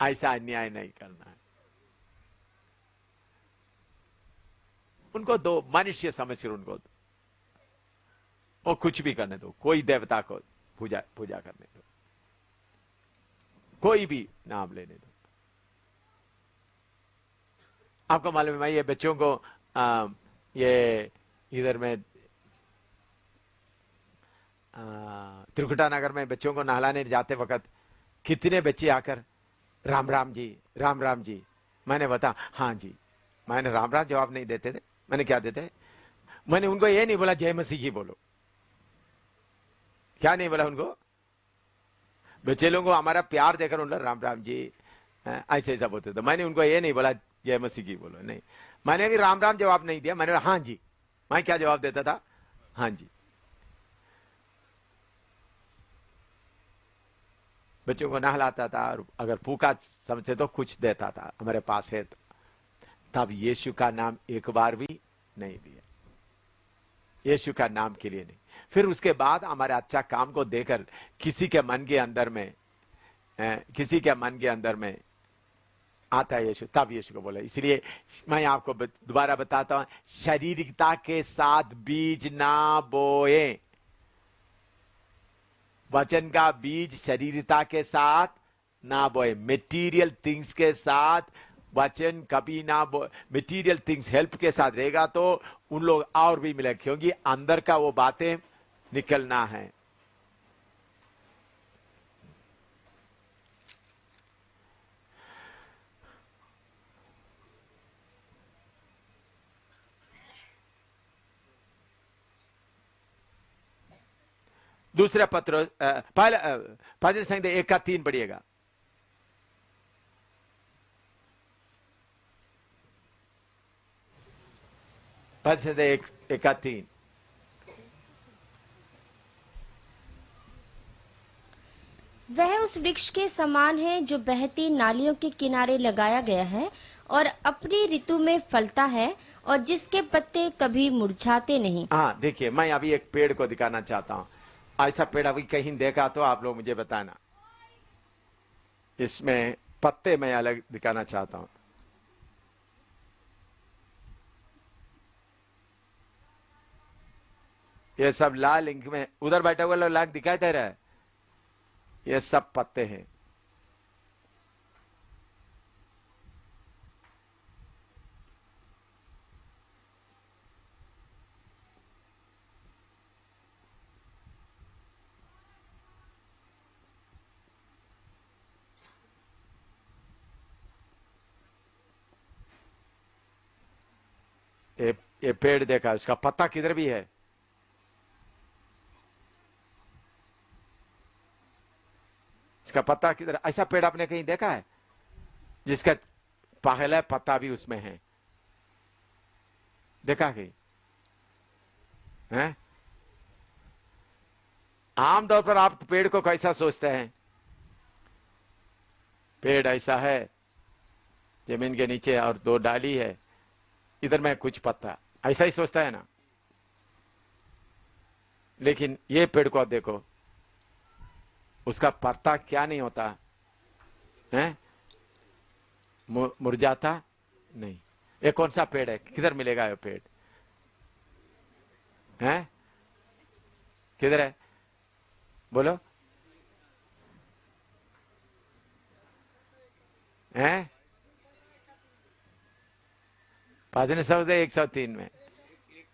ऐसा अन्याय नहीं करना है। उनको दो, मनुष्य समझकर उनको दो, और कुछ भी करने दो, कोई देवता को पूजा करने दो, कोई भी नाम लेने दो। आपको मालूम है, मैं ये बच्चों को ये इधर में त्रिकुटा नगर में बच्चों को नहलाने जाते वक्त कितने बच्चे आकर राम राम जी, राम राम जी। मैंने बता, हाँ जी। मैंने राम राम जवाब नहीं देते थे, मैंने क्या देते? मैंने उनको ये नहीं बोला जय मसीह की बोलो। क्या नहीं बोला उनको? बच्चे लोगों को हमारा प्यार देकर उन राम राम जी ऐसे ऐसा बोलते थे। मैंने उनको ये नहीं बोला जय मसीह की बोलो, नहीं। मैंने भी राम राम जवाब नहीं दिया, मैंने हाँ जी। मैं क्या जवाब देता था? हाँ जी। बच्चों को नहलाता था, और अगर भूखा समझते तो कुछ देता था, हमारे पास है तो। तब यीशु का नाम एक बार भी नहीं लिया, यीशु का नाम के लिए नहीं। फिर उसके बाद हमारे अच्छा काम को देकर किसी के मन के अंदर में आता है यीशु, तब यीशु को बोला। इसलिए मैं आपको दोबारा बताता हूं, शारीरिकता के साथ बीज ना बोए। वचन का बीज शारीरिकता के साथ ना बोए, मेटीरियल थिंग्स के साथ वचन कभी ना बोए। मेटीरियल थिंग्स हेल्प के साथ रहेगा तो उन लोग और भी मिलेगा, क्योंकि अंदर का वो बातें निकलना है। दूसरा पत्र पहले भजन संहिता 1:3 पढ़िएगा। भजन संहिता 1:3। वह उस वृक्ष के समान है जो बहती नालियों के किनारे लगाया गया है और अपनी ऋतु में फलता है और जिसके पत्ते कभी मुरझाते नहीं। हाँ, देखिए, मैं अभी एक पेड़ को दिखाना चाहता हूं। ऐसा पेड़ अभी कहीं देखा तो आप लोग मुझे बताना। इसमें पत्ते मैं अलग दिखाना चाहता हूं। ये सब लाल इंक में उधर बैठा हुआ लाल दिखाई दे रहा है, ये सब पत्ते हैं। ये पेड़ देखा, उसका पत्ता किधर भी है। इसका पत्ता किधर? ऐसा पेड़ आपने कहीं देखा है जिसका पहला पत्ता भी उसमें है? देखा कहीं है? आमतौर पर आप पेड़ को कैसा सोचते हैं? पेड़ ऐसा है, जमीन के नीचे और 2 डाली है, इधर में कुछ पत्ता, ऐसा ही सोचता है ना। लेकिन ये पेड़ को देखो, उसका पत्ता क्या नहीं होता है, मुरझाता नहीं। ये कौन सा पेड़ है? किधर मिलेगा ये पेड़? हैं? किधर है? बोलो। हैं? 103 में,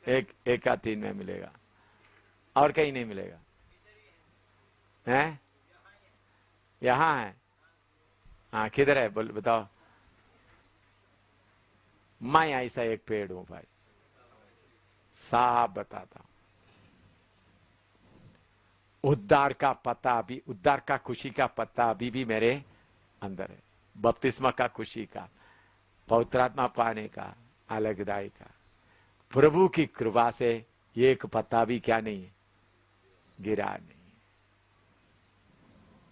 1:3 में मिलेगा, और कहीं नहीं मिलेगा। हैं? यहां है। हाँ, किधर है? बोल, बताओ। मैं ऐसा एक पेड़ हूं भाई, साफ बताता हूं। उद्धार का पता भी, उद्धार का खुशी का पता अभी भी मेरे अंदर है। बपतिस्मा का खुशी का, पवित्र आत्मा पाने का, अलगदाई का, प्रभु की कृपा से एक पत्ता भी क्या नहीं है, गिरा नहीं।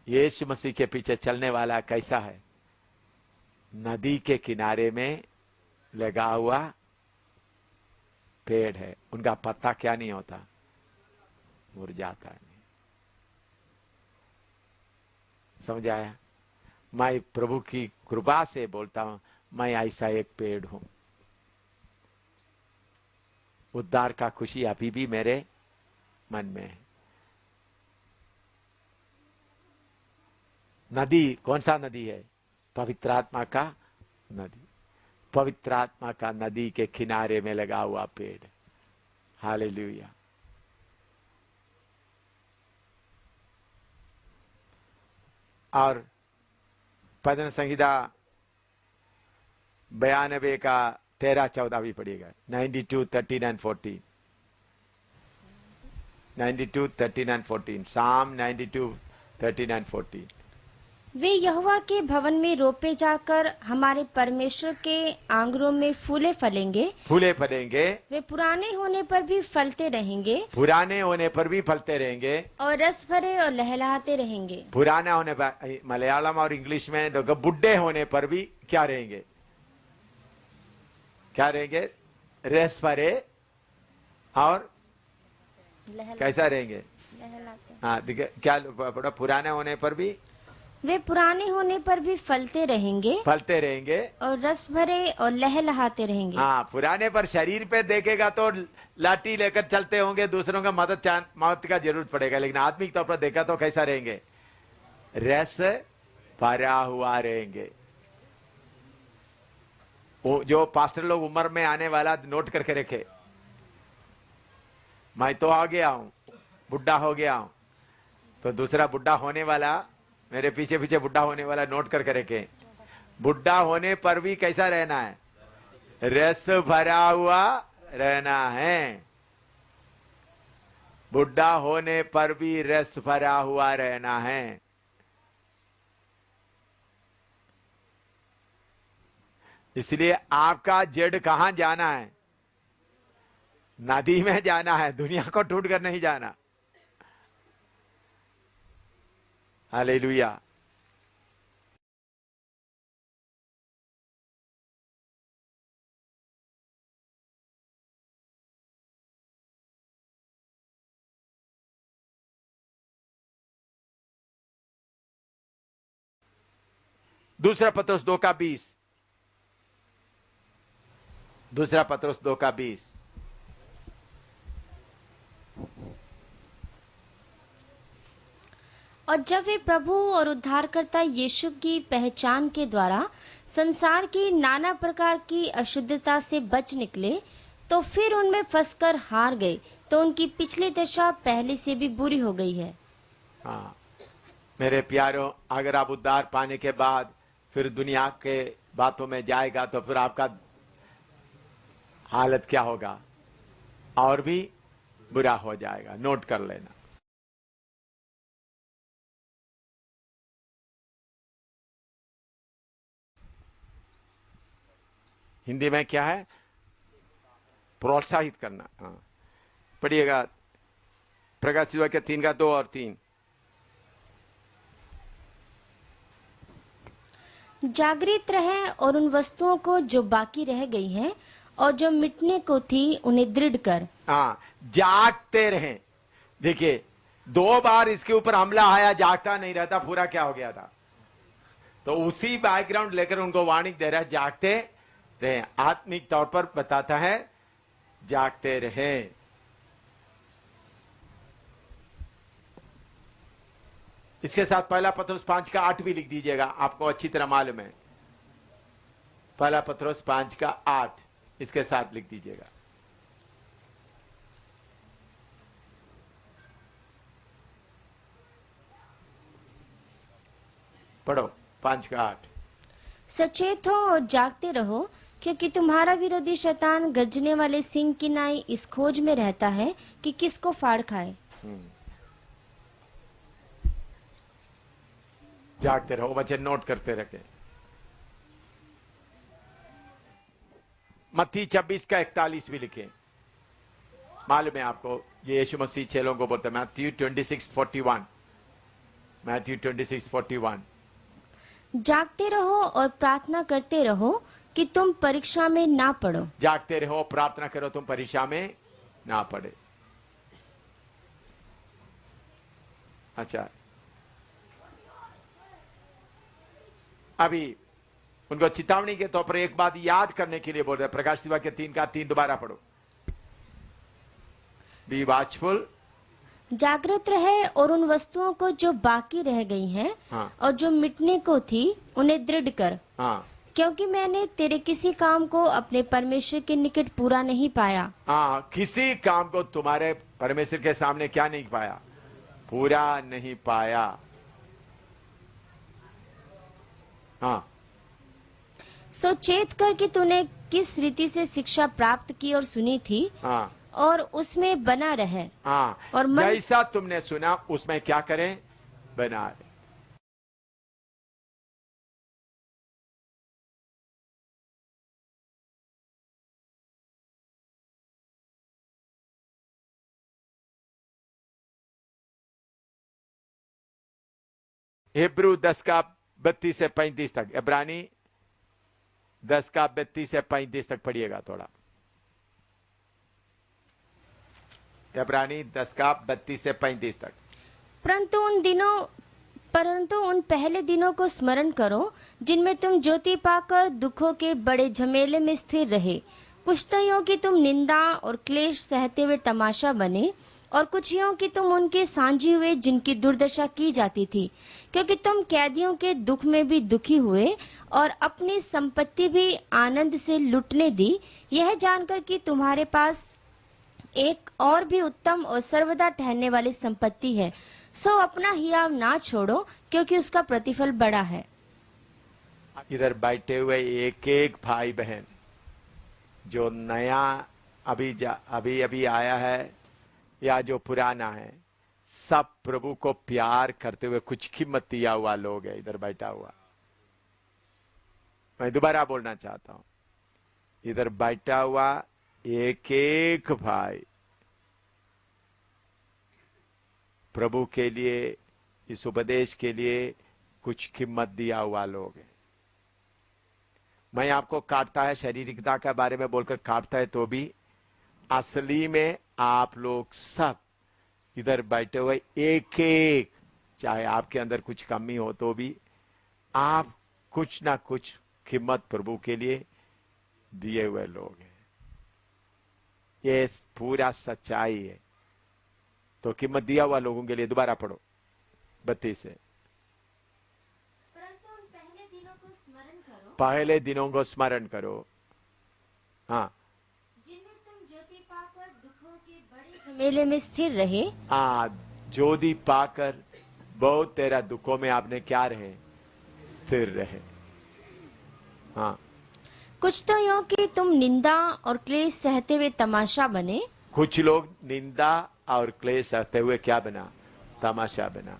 यीशु मसीह के पीछे चलने वाला कैसा है? नदी के किनारे में लगा हुआ पेड़ है, उनका पत्ता क्या नहीं होता, मुरझाता नहीं। समझ आया? मैं प्रभु की कृपा से बोलता हूं, मैं ऐसा एक पेड़ हूं। उद्धार का खुशी अभी भी मेरे मन में है। नदी कौन सा नदी है? पवित्र आत्मा का नदी। पवित्र आत्मा का नदी के किनारे में लगा हुआ पेड़। हालेलुया। और भजन संहिता 92 का 13-14 भी पढ़िएगा। 92, 13 and 14। 92, 13 and 14। Psalm 92, 13 and 14। वे यहोवा के भवन में रोपे जाकर हमारे परमेश्वर के आंगनों में फूले फलेंगे। फूले फलेंगे। वे पुराने होने पर भी फलते रहेंगे। पुराने होने पर भी फलते रहेंगे। और रस भरे और लहलहाते रहेंगे। पुराना होने पर, मलयालम और इंग्लिश में लोग बुढ़े होने पर भी क्या रहेंगे? क्या रहेंगे? रस भरे और कैसा रहेंगे? लहलहाते। हाँ, क्या पुराने होने पर भी वे पुराने होने पर भी फलते रहेंगे फलते रहेंगे। और रस भरे और लहलहाते रहेंगे। हाँ, पुराने पर शरीर पे देखेगा तो लाठी लेकर चलते होंगे, दूसरों का मदद का जरूरत पड़ेगा, लेकिन आत्मिक तौर पर देखा तो कैसा रहेंगे? रस भरा हुआ रहेंगे। वो जो पास्टर लोग उम्र में आने वाला नोट करके रखे, मैं तो आ गया हूं, बुढ़ा हो गया हूं, तो दूसरा बुढ़ा होने वाला मेरे पीछे पीछे बुढ़ा होने वाला नोट करके रखे। बुढ़ा होने पर भी कैसा रहना है? रस भरा हुआ रहना है। बुढ़ा होने पर भी रस भरा हुआ रहना है। इसलिए आपका जड़ कहां जाना है? नदी में जाना है, दुनिया को टूट कर नहीं जाना। हालेलुया। दूसरा पत्रुस 2:20, दूसरा पत्रुस 2:20। और जब वे प्रभु और उद्धारकर्ता यीशु की पहचान के द्वारा संसार की नाना प्रकार की अशुद्धता से बच निकले, तो फिर उनमें फंसकर हार गए, तो उनकी पिछली दशा पहले से भी बुरी हो गई है। हाँ मेरे प्यारों, अगर आप उद्धार पाने के बाद फिर दुनिया के बातों में जाएगा तो फिर आपका हालत क्या होगा? और भी बुरा हो जाएगा। नोट कर लेना। हिंदी में क्या है? प्रोत्साहित करना। हाँ, पढ़िएगा प्रकाशित शिवा के 3:2 और 3। जागृत रहें और उन वस्तुओं को जो बाकी रह गई हैं और जो मिटने को थी उन्हें दृढ़ कर। हाँ, जागते रहें। देखिए 2 बार इसके ऊपर हमला आया, जागता नहीं रहता, पूरा क्या हो गया था? तो उसी बैकग्राउंड लेकर उनको वार्निंग दे रहा है, जागते रहें। आत्मिक तौर पर बताता है जागते रहें। इसके साथ पहला पत्रुस 5:8 भी लिख दीजिएगा, आपको अच्छी तरह मालूम है। पहला पत्रुस 5:8 इसके साथ लिख दीजिएगा। पढ़ो 5:8। सचेत हो और जागते रहो, क्योंकि तुम्हारा विरोधी शैतान गर्जने वाले सिंह की नाई इस खोज में रहता है कि किसको फाड़ खाए। जागते रहो, बच्चे नोट करते रखे। मत्ती 26:41 भी लिखे। मालूम है आपको, ये यीशु मसीह चेलों को बोलते हैं। Matthew 26:41, Matthew 26:41। जागते रहो और प्रार्थना करते रहो कि तुम परीक्षा में ना पड़ो। जागते रहो, प्रार्थना करो, तुम परीक्षा में ना पड़े। अच्छा, अभी उनको चेतावनी के तौर पर एक बात याद करने के लिए बोल रहे हैं। प्रकाश शिवा के 3:3 दोबारा पढ़ो। बी वॉचफुल, जागृत रहे और उन वस्तुओं को जो बाकी रह गई हैं हाँ। और जो मिटने को थी उन्हें दृढ़ कर। हाँ क्योंकि मैंने तेरे किसी काम को अपने परमेश्वर के निकट पूरा नहीं पाया। हाँ, किसी काम को तुम्हारे परमेश्वर के सामने क्या नहीं पाया? पूरा नहीं पाया। हाँ, सो चेत कर कि तूने किस रीति से शिक्षा प्राप्त की और सुनी थी, हाँ, और उसमें बना रहे। हाँ, और जैसा तुमने सुना उसमें क्या करें? बना रहे। हिब्रू 10:32 से 35 तक, इब्रानी 10:32 से 35 तक पढ़िएगा थोड़ा। इब्रानी 10:32 से 35 तक। परंतु उन दिनों परंतु उन पहले दिनों को स्मरण करो जिनमें तुम ज्योति पाकर दुखों के बड़े झमेले में स्थिर रहे। कुछ तो यूं कि तुम निंदा और क्लेश सहते हुए तमाशा बने, और कुछ यूं कि तुम उनके सांझी हुए जिनकी दुर्दशा की जाती थी, क्योंकि तुम कैदियों के दुख में भी दुखी हुए और अपनी संपत्ति भी आनंद से लुटने दी, यह जानकर कि तुम्हारे पास एक और भी उत्तम और सर्वदा ठहरने वाली संपत्ति है। सो अपना हियाव ना छोड़ो, क्योंकि उसका प्रतिफल बड़ा है। इधर बैठे हुए एक एक भाई बहन जो नया अभी अभी आया है या जो पुराना है, सब प्रभु को प्यार करते हुए कुछ कीमत दिया हुआ लोग है इधर बैठा हुआ। मैं दोबारा बोलना चाहता हूं, इधर बैठा हुआ एक एक भाई प्रभु के लिए, इस उपदेश के लिए कुछ कीमत दिया हुआ लोग है। मैं आपको काटता है, शारीरिकता के बारे में बोलकर काटता है, तो भी असली में आप लोग सब इधर बैठे हुए एक एक, चाहे आपके अंदर कुछ कमी हो तो भी आप कुछ ना कुछ कीमत प्रभु के लिए दिए हुए लोग हैं। ये पूरा सच्चाई है। तो कीमत दिया हुआ लोगों के लिए दोबारा पढ़ो 32 से। परंतु उन पहले दिनों को स्मरण करो, पहले दिनों को स्मरण करो, हाँ, जिनमें तुम ज्योति पाकर दुखों के बड़े झमेले में स्थिर रहे। ज्योति पाकर बहुत तेरा दुखों में आपने क्या रहे, स्थिर रहे। हाँ, कुछ तो यूं कि तुम निंदा और क्लेश सहते हुए तमाशा बने। कुछ लोग निंदा और क्लेश सहते हुए क्या बना, तमाशा बना।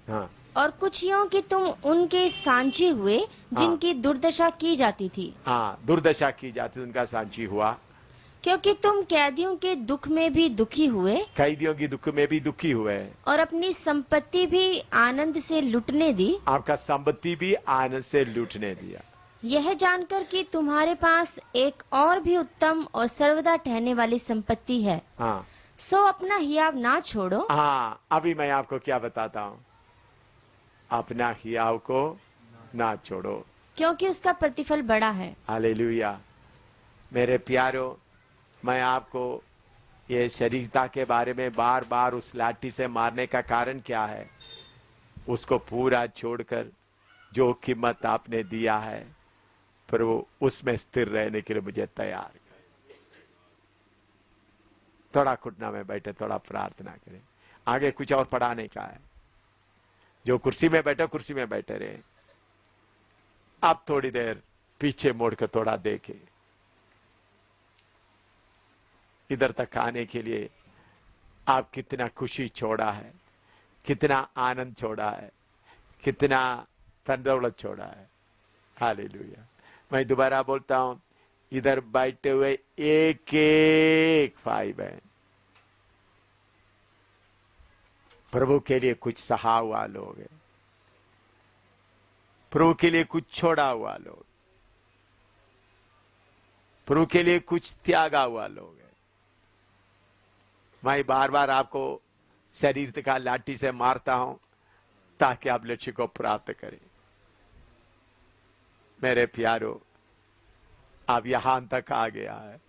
हाँ, और कुछ यूं कि तुम उनके सांझे हुए जिनकी दुर्दशा की जाती थी। हाँ, दुर्दशा की जाती, उनका सांची हुआ, क्योंकि तुम कैदियों के दुख में भी दुखी हुए कैदियों की दुख में भी दुखी हुए, और अपनी संपत्ति भी आनंद से लुटने दी, आपका संपत्ति भी आनंद से लूटने दिया, यह जानकर कि तुम्हारे पास एक और भी उत्तम और सर्वदा ठहरने वाली संपत्ति है। हाँ। सो अपना हियाव ना छोड़ो। हाँ, अभी मैं आपको क्या बताता हूँ, अपना हियाव को ना छोड़ो, क्योंकि उसका प्रतिफल बड़ा है। हालेलुया। मेरे प्यारो, मैं आपको ये शरीरता के बारे में बार बार उस लाठी से मारने का कारण क्या है, उसको पूरा छोड़कर जो कीमत आपने दिया है प्रभु, उसमें स्थिर रहने के लिए मुझे तैयार कर। थोड़ा घुटना में बैठे, थोड़ा प्रार्थना करें। आगे कुछ और पढ़ाने का है। जो कुर्सी में बैठे, कुर्सी में बैठे रहे। आप थोड़ी देर पीछे मोड़कर थोड़ा देखें, इधर तक आने के लिए आप कितना खुशी छोड़ा है, कितना आनंद छोड़ा है, कितना धन दौलत छोड़ा है। हालेलुया। मैं दोबारा बोलता हूं, इधर बैठे हुए एक एक भाई बहन प्रभु के लिए कुछ सहा हुआ लोग है, प्रभु के लिए कुछ छोड़ा हुआ लोग, प्रभु के लिए कुछ त्यागा हुआ लोग है। मैं बार बार आपको शरीर का लाठी से मारता हूं ताकि आप लक्ष्य को प्राप्त करें। मेरे प्यारो, आप यहां तक आ गया है,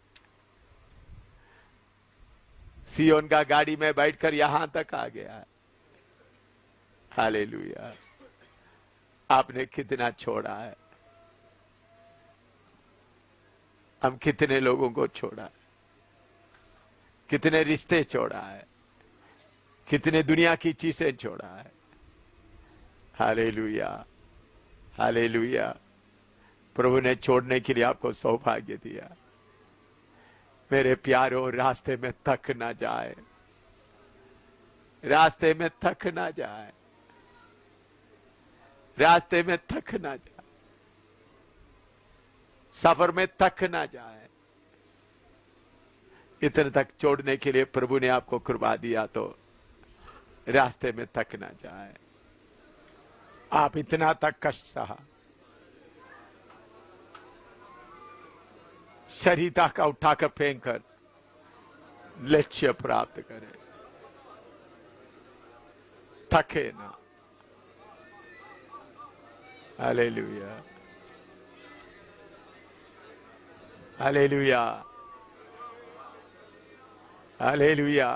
सियोन का गाड़ी में बैठकर यहां तक आ गया है। हालेलुया। आपने कितना छोड़ा है, हम कितने लोगों को छोड़ा है, कितने रिश्ते छोड़ा है, कितने दुनिया की चीजें छोड़ा है। Hallelujah, hallelujah. प्रभु ने छोड़ने के लिए आपको सौभाग्य दिया। मेरे प्यारों, रास्ते में थक ना जाए, रास्ते में थक ना जाए, रास्ते में थक ना जाए, सफर में थक ना जाए। इतने तक छोड़ने के लिए प्रभु ने आपको कृपा दिया, तो रास्ते में थक ना जाए। आप इतना तक कष्ट सहा, शरीरता का उठाकर फेंक कर लक्ष्य प्राप्त करें। थके ना। Hallelujah, hallelujah, hallelujah.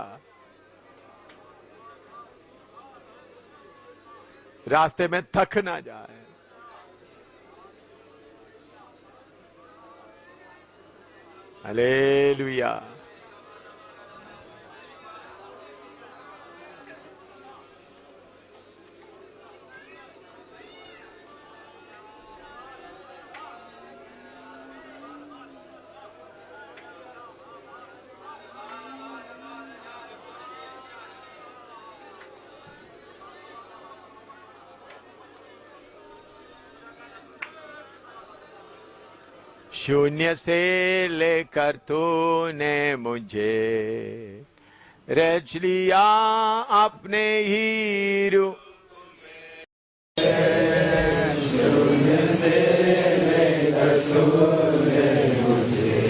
रास्ते में थक ना जाए। हालेलुया। शून्य से लेकर तूने मुझे रच लिया अपने ही रूप। शून्य से लेकर तूने मुझे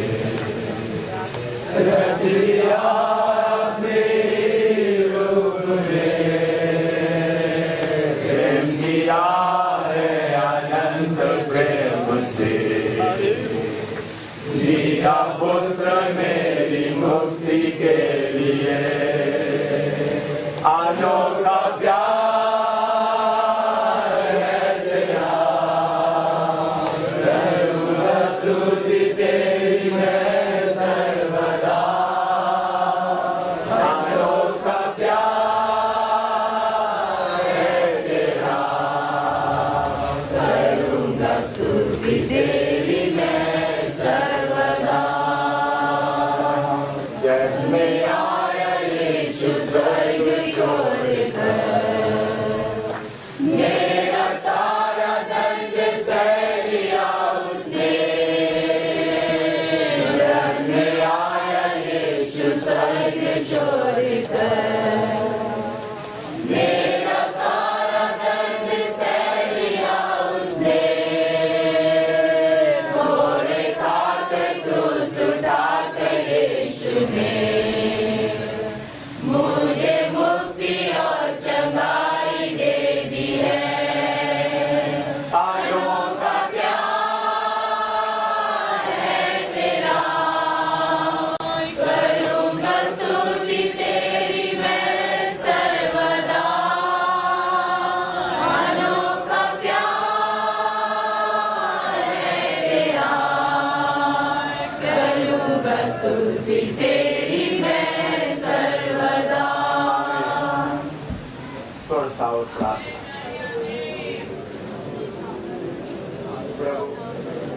रच लिया अपने ही रूप में। प्रेम किया है अनंत प्रेम से, दिया पुत्र मेरी मुक्ति के लिए। अनोखा प्यार है तेरा, करूँगा स्तुति तेरी मैं सर्वदा। अनोखा प्यार है तेरा, करूँगा स्तुति तेरी मैं सर्वदा। जब मैं आया यीशु स्वर्ग छोड़कर, मेरा सारा दर्द सह लिया उसने। जब मैं आया यीशु स्वर्ग छोड़कर, मेरा सारा दर्द सह लिया उसने। घोड़े खाकर क्रूस उठाकर यीशु ने मुझे मुक्ति और चंगाई दे दी है। अनोखा प्यार है तेरा, करूँगा स्तुति तेरी मैं सर्वदा। अनोखा प्यार है तेरा, करूँगा स्तुति तेरी मैं सर्वदा। थोड़ा सा और प्रार्थना। प्रभु,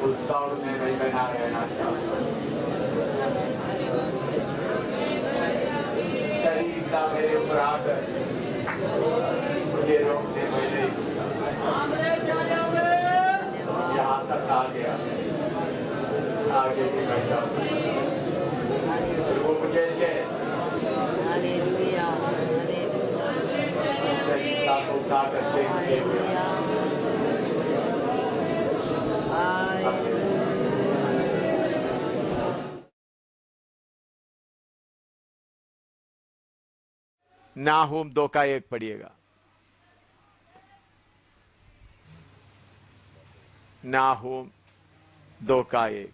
उस दौड़ में मैं बना रहना चाहता हूँ। शरीर का मेरे ऊपर आकर मुझे रोकने में नहीं सकता। यहाँ तक आ गया, आगे भी बैठा हूँ। वो मुझे हालेलुया, शरीर को उठाकर देखते हुए नाहूम 2:1 पढ़िएगा। नाहूम 2:1।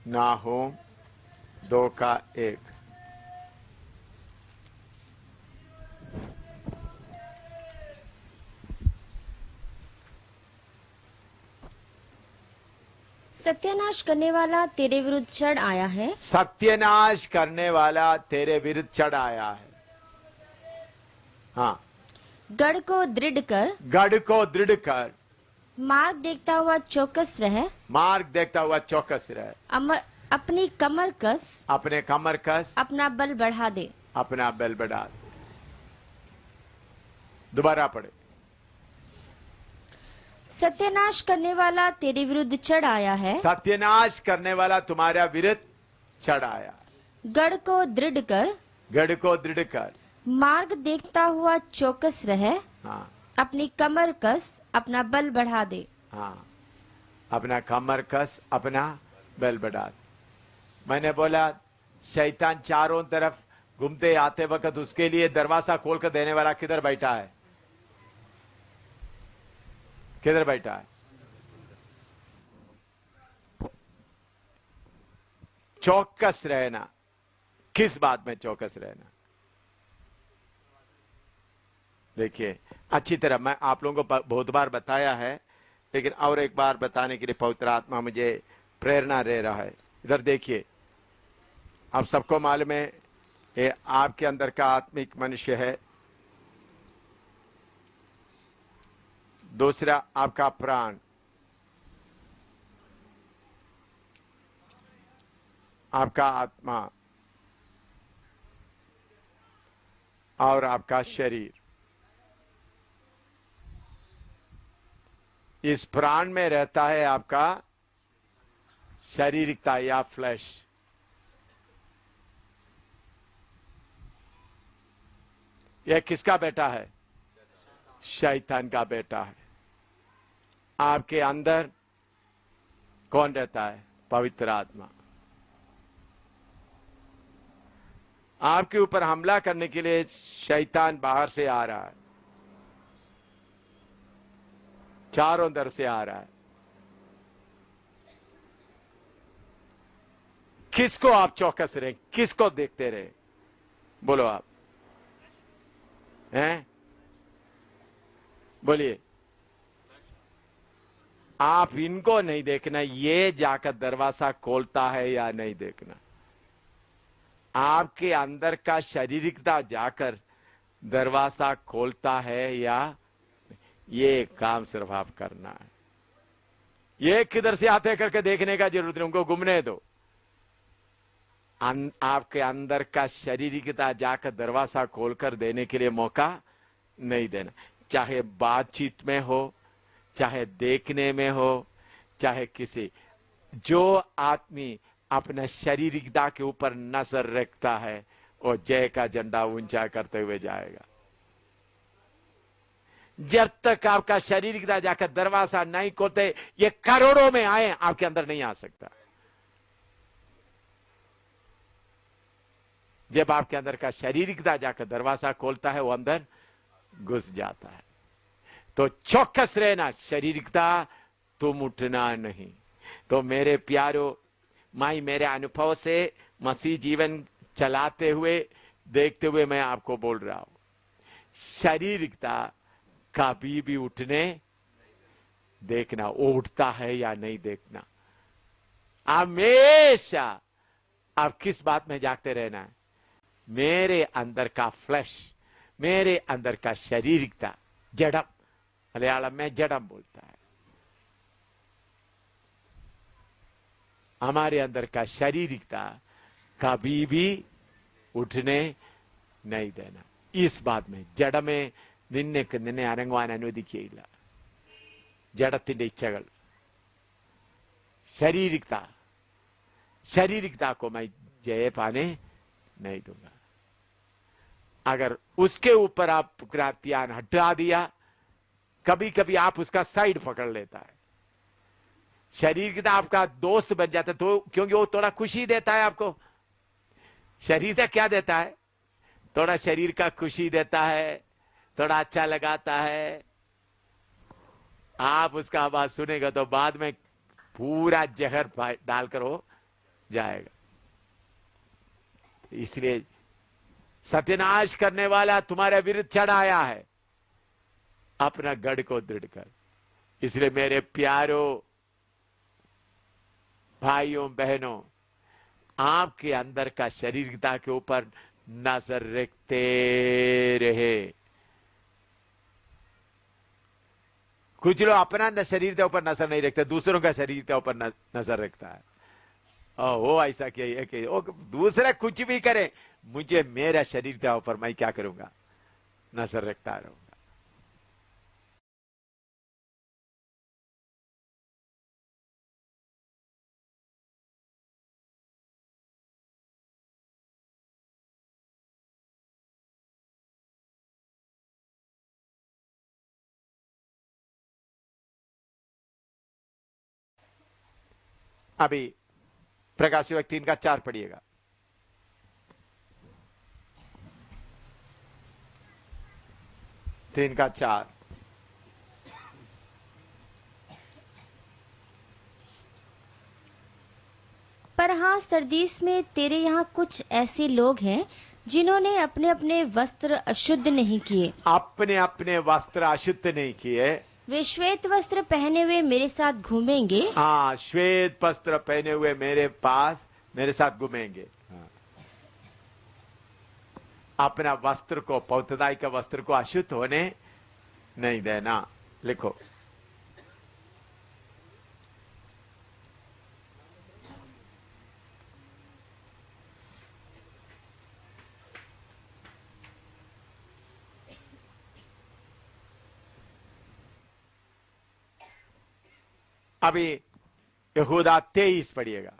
नाहूम 2:1। सत्यानाश करने वाला तेरे विरुद्ध चढ़ आया है। सत्यानाश करने वाला तेरे विरुद्ध चढ़ आया है। हाँ, गढ़ को दृढ़ कर, गढ़ को दृढ़ कर, मार्ग देखता हुआ चौकस रहे, मार्ग देखता हुआ चौकस रहे, अपनी कमर कस, अपने कमर कस, अपना बल बढ़ा दे, अपना बल बढ़ा दे। दोबारा पढ़े। सत्यानाश करने वाला तेरे विरुद्ध चढ़ आया है। सत्यानाश करने वाला तुम्हारा विरुद्ध चढ़ आया। गढ़ को दृढ़ कर, गढ़ को दृढ़ कर, मार्ग देखता हुआ चौकस रहे, हाँ, अपनी कमर कस, अपना बल बढ़ा दे। हाँ, अपना कमर कस, अपना बल बढ़ा दे। मैंने बोला शैतान चारों तरफ घूमते आते वक्त उसके लिए दरवाजा खोलकर देने वाला किधर बैठा है? किधर बैठा है? चौकस रहना। किस बात में चौकस रहना? देखिए, अच्छी तरह मैं आप लोगों को बहुत बार बताया है, लेकिन और एक बार बताने के लिए पवित्र आत्मा मुझे प्रेरणा दे रहा है। इधर देखिए, आप सबको मालूम है ये आपके अंदर का आत्मिक मनुष्य है। दूसरा आपका प्राण, आपका आत्मा और आपका शरीर। इस प्राण में रहता है आपका शारीरिकता या फ्लैश। यह किसका बेटा है? शैतान का बेटा है। आपके अंदर कौन रहता है? पवित्र आत्मा। आपके ऊपर हमला करने के लिए शैतान बाहर से आ रहा है, चारों तरफ से आ रहा है। किसको आप चौकस रहे? किसको देखते रहे? बोलो आप, हैं? बोलिए। आप इनको नहीं देखना, ये जाकर दरवाजा खोलता है या नहीं देखना। आपके अंदर का शारीरिकता जाकर दरवाजा खोलता है या, ये काम सिर्फ आप करना है। ये किधर से आते करके देखने का जरूरत नहीं, उनको घूमने दो। आपके अंदर का शारीरिकता जाकर दरवाजा खोलकर देने के लिए मौका नहीं देना। चाहे बातचीत में हो, चाहे देखने में हो, चाहे किसी, जो आदमी अपना शारीरिकता के ऊपर नजर रखता है वो जय का झंडा ऊंचा करते हुए जाएगा। जब तक आपका शारीरिकता जाकर दरवाजा नहीं खोलते, ये करोड़ों में आए, आपके अंदर नहीं आ सकता। जब आपके अंदर का शारीरिकता जाकर दरवाजा खोलता है, वो अंदर घुस जाता है। तो चौकस रहना, शारीरिकता तुम उठना नहीं। तो मेरे प्यारो, माई, मेरे अनुभव से मसीह जीवन चलाते हुए, देखते हुए मैं आपको बोल रहा हूं, शारीरिकता कभी भी उठने देखना। वो उठता है या नहीं देखना। हमेशा आप किस बात में जागते रहना है? मेरे अंदर का फ्लैश, मेरे अंदर का शारीरिकता, जड़म, मलयालम में जड़म बोलता है। हमारे अंदर का शारीरिकता कभी भी उठने नहीं देना। इस बात में ജഡമേ നിന്നെ അനങ്ങുവാൻ അനുവദിക്കുകയില്ല. ജഡത്തിന്റെ ഇച്ഛകൾ, शारीरिकता को मैं जय पाने नहीं दूंगा। अगर उसके ऊपर आप ध्यान हटा दिया, कभी कभी आप उसका साइड पकड़ लेता है। शारीरिकता आपका दोस्त बन जाता है, तो क्योंकि वो थोड़ा खुशी देता है आपको। शरीर क्या देता है? थोड़ा शरीर का खुशी देता है, थोड़ा अच्छा लगाता है। आप उसका आवाज सुनेगा तो बाद में पूरा जहर डालकर हो जाएगा। इसलिए सत्यानाश करने वाला तुम्हारे विरुद्ध चढ़ आया है, अपना गढ़ को दृढ़ कर। इसलिए मेरे प्यारो भाइयों बहनों, आपके अंदर का शारीरिकता के ऊपर नजर रखते रहे। कुछ लोग अपना शरीर के ऊपर नजर नहीं रखते, दूसरों का शरीर के ऊपर नजर रखता है। वो ऐसा किया कि वो दूसरा कुछ भी करे, मुझे मेरा शरीर के ऊपर मैं क्या करूंगा, नजर रखता रहूंगा। अभी प्रकाशित वाक्य 3:4 पढ़िएगा। तीन का चार। पर हाँ सरदीस में तेरे यहाँ कुछ ऐसे लोग हैं जिन्होंने अपने अपने वस्त्र अशुद्ध नहीं किए। अपने अपने वस्त्र अशुद्ध नहीं किए। वे श्वेत वस्त्र पहने हुए मेरे साथ घूमेंगे। हाँ, श्वेत वस्त्र पहने हुए मेरे साथ घूमेंगे। हाँ। अपना वस्त्र को, पौत्रदाई का वस्त्र को अशुद्ध होने नहीं देना। लिखो, अभी यहूदा 23 पढ़िएगा।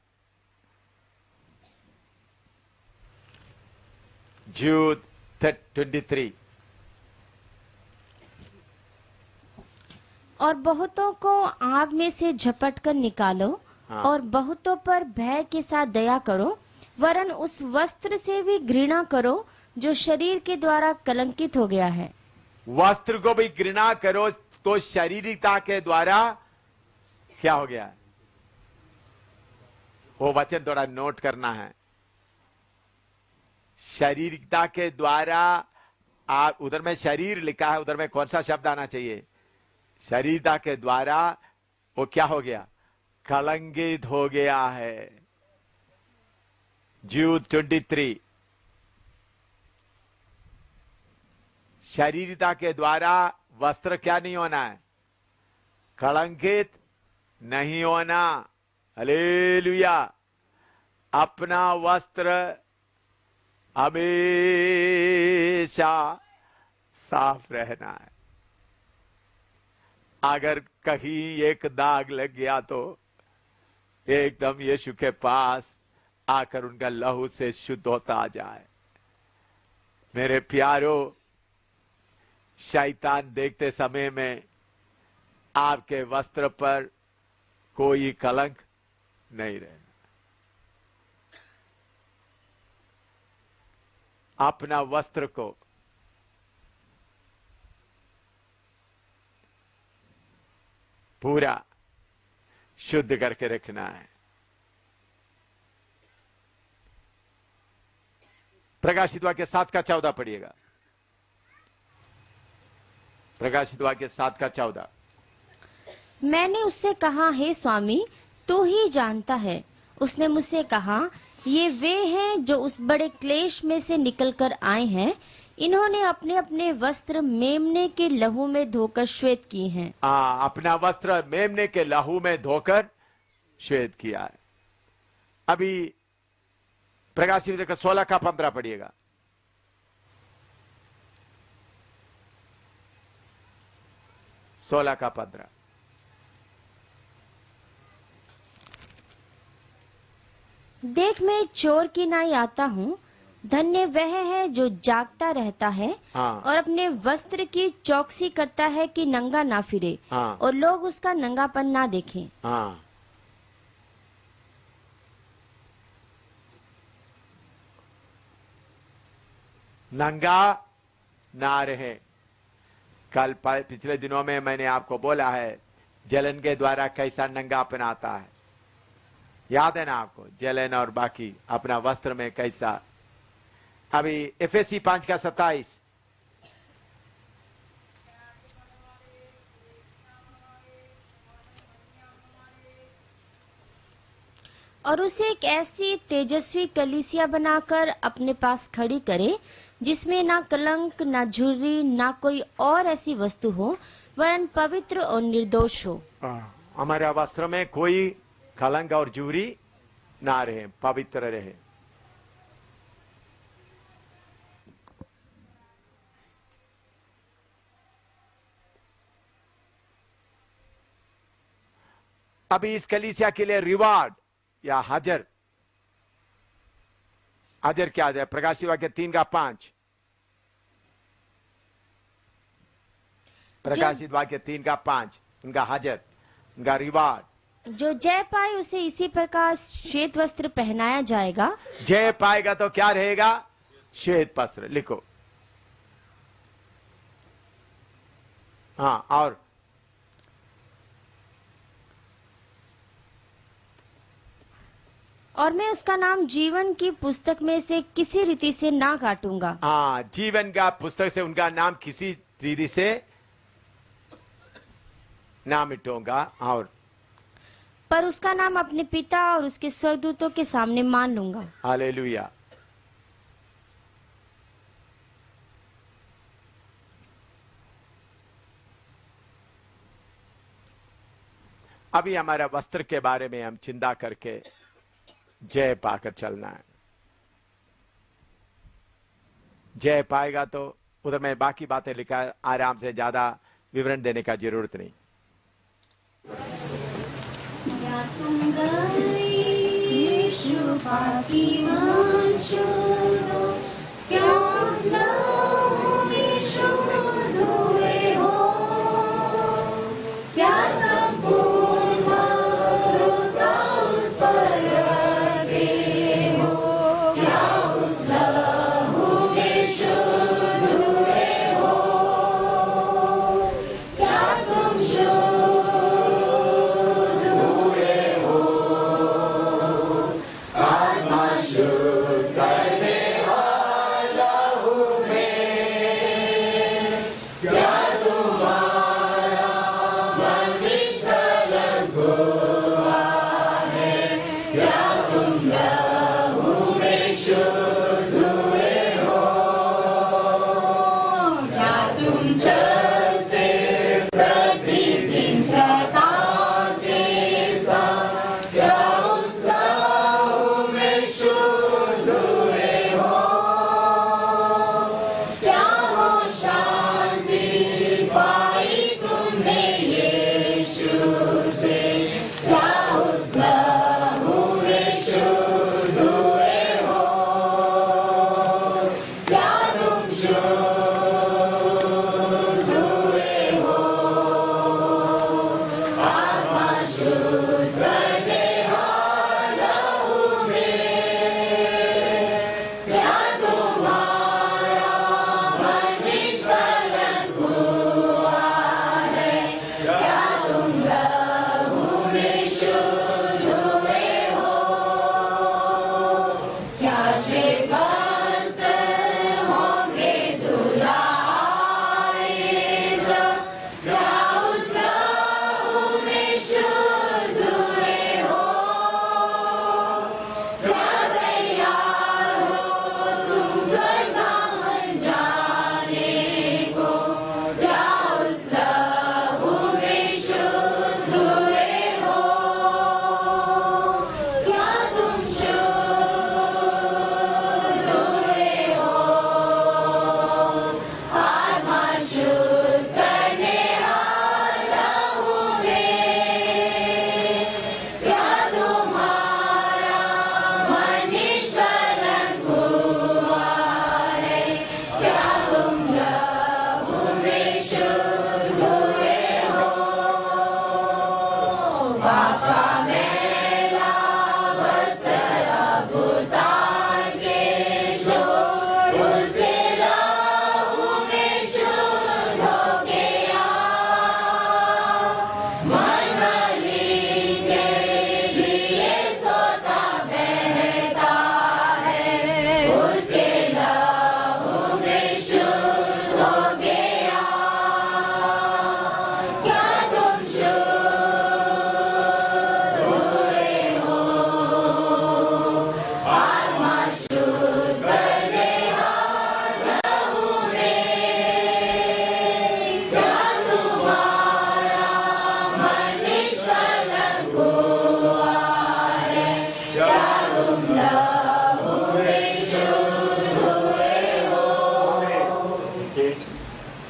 जूद 23। और बहुतों को आग में से झपट कर निकालो। हाँ। और बहुतों पर भय के साथ दया करो, वरन उस वस्त्र से भी घृणा करो जो शरीर के द्वारा कलंकित हो गया है। वस्त्र को भी घृणा करो तो शारीरिकता के द्वारा क्या हो गया है? वो वचन थोड़ा नोट करना है। शारीरिकता के द्वारा, आप उधर में शरीर लिखा है, उधर में कौन सा शब्द आना चाहिए? शारीरिकता के द्वारा वो क्या हो गया? कलंकित हो गया है। जूद 23। शारीरिकता के द्वारा वस्त्र क्या नहीं होना है? कलंकित नहीं होना। हालेलुया। अपना वस्त्र हमेशा साफ रहना है। अगर कहीं एक दाग लग गया तो एकदम यीशु के पास आकर उनका लहू से शुद्ध होता आ जाए। मेरे प्यारो, शैतान देखते समय में आपके वस्त्र पर कोई कलंक नहीं रहना। अपना वस्त्र को पूरा शुद्ध करके रखना है। प्रकाशित वाक्य 7:14 पढ़िएगा। प्रकाशित वाक्य 7:14। मैंने उससे कहा, हे स्वामी, तू ही जानता है। उसने मुझसे कहा, ये वे हैं जो उस बड़े क्लेश में से निकलकर आए हैं। इन्होंने अपने अपने वस्त्र मेमने के लहू में धोकर श्वेत किए हैं। अपना वस्त्र मेमने के लहू में धोकर श्वेत किया है। अभी प्रकाशित 16:15 पढ़िएगा। 16:15। देख, मैं चोर की नाई आता हूँ। धन्य वह है जो जागता रहता है हाँ। और अपने वस्त्र की चौकसी करता है कि नंगा ना फिरे। हाँ। और लोग उसका नंगापन ना देखें। हाँ। नंगा ना रहे। कल पिछले दिनों में मैंने आपको बोला है जलन के द्वारा कैसा नंगापन आता है। याद है ना आपको? जलन और बाकी अपना वस्त्र में कैसा। अभी एफएससी 5:27। और उसे एक ऐसी तेजस्वी कलीसिया बनाकर अपने पास खड़ी करे जिसमें ना कलंक, ना झुर्री, ना कोई और ऐसी वस्तु हो, वरन पवित्र और निर्दोष हो। हमारे वस्त्र में कोई कलंक और झुर्री ना रहे, पवित्र रहे। अभी इस कलीसिया के लिए रिवार्ड या हजर क्या है? प्रकाशित वाक्य 3:5। प्रकाशित वाक्य 3:5 उनका हजर, उनका रिवार्ड। जो जय पाए उसे इसी प्रकार श्वेत वस्त्र पहनाया जाएगा। जय पाएगा तो क्या रहेगा? श्वेत वस्त्र। लिखो। हाँ, और मैं उसका नाम जीवन की पुस्तक में से किसी रीति से ना काटूंगा। हाँ, जीवन का पुस्तक से उनका नाम किसी रीति से ना मिटूंगा। और पर उसका नाम अपने पिता और उसके स्वर्गदूतों के सामने मान लूंगा। हालेलुया। अभी हमारा वस्त्र के बारे में हम चिंता करके जय पाकर चलना है। जय पाएगा तो उधर मैं बाकी बातें लिखा, आराम से, ज्यादा विवरण देने का जरूरत नहीं।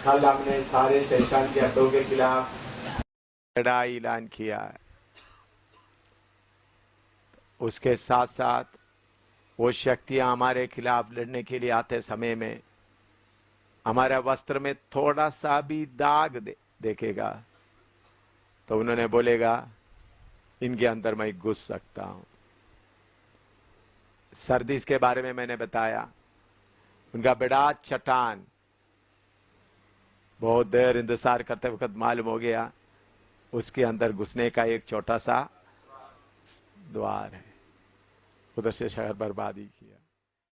कल हमने सारे शैतान के हथों के खिलाफ लड़ाई ऐलान किया है। उसके साथ साथ वो शक्तियां हमारे खिलाफ लड़ने के लिए आते समय में हमारे वस्त्र में थोड़ा सा भी दाग देखेगा तो उन्होंने बोलेगा इनके अंदर मैं घुस सकता हूं। सर्दिस के बारे में मैंने बताया, उनका बड़ा चट्टान बहुत देर इंतजार करते वक्त मालूम हो गया उसके अंदर घुसने का एक छोटा सा द्वार है, उधर से शहर बर्बादी किया।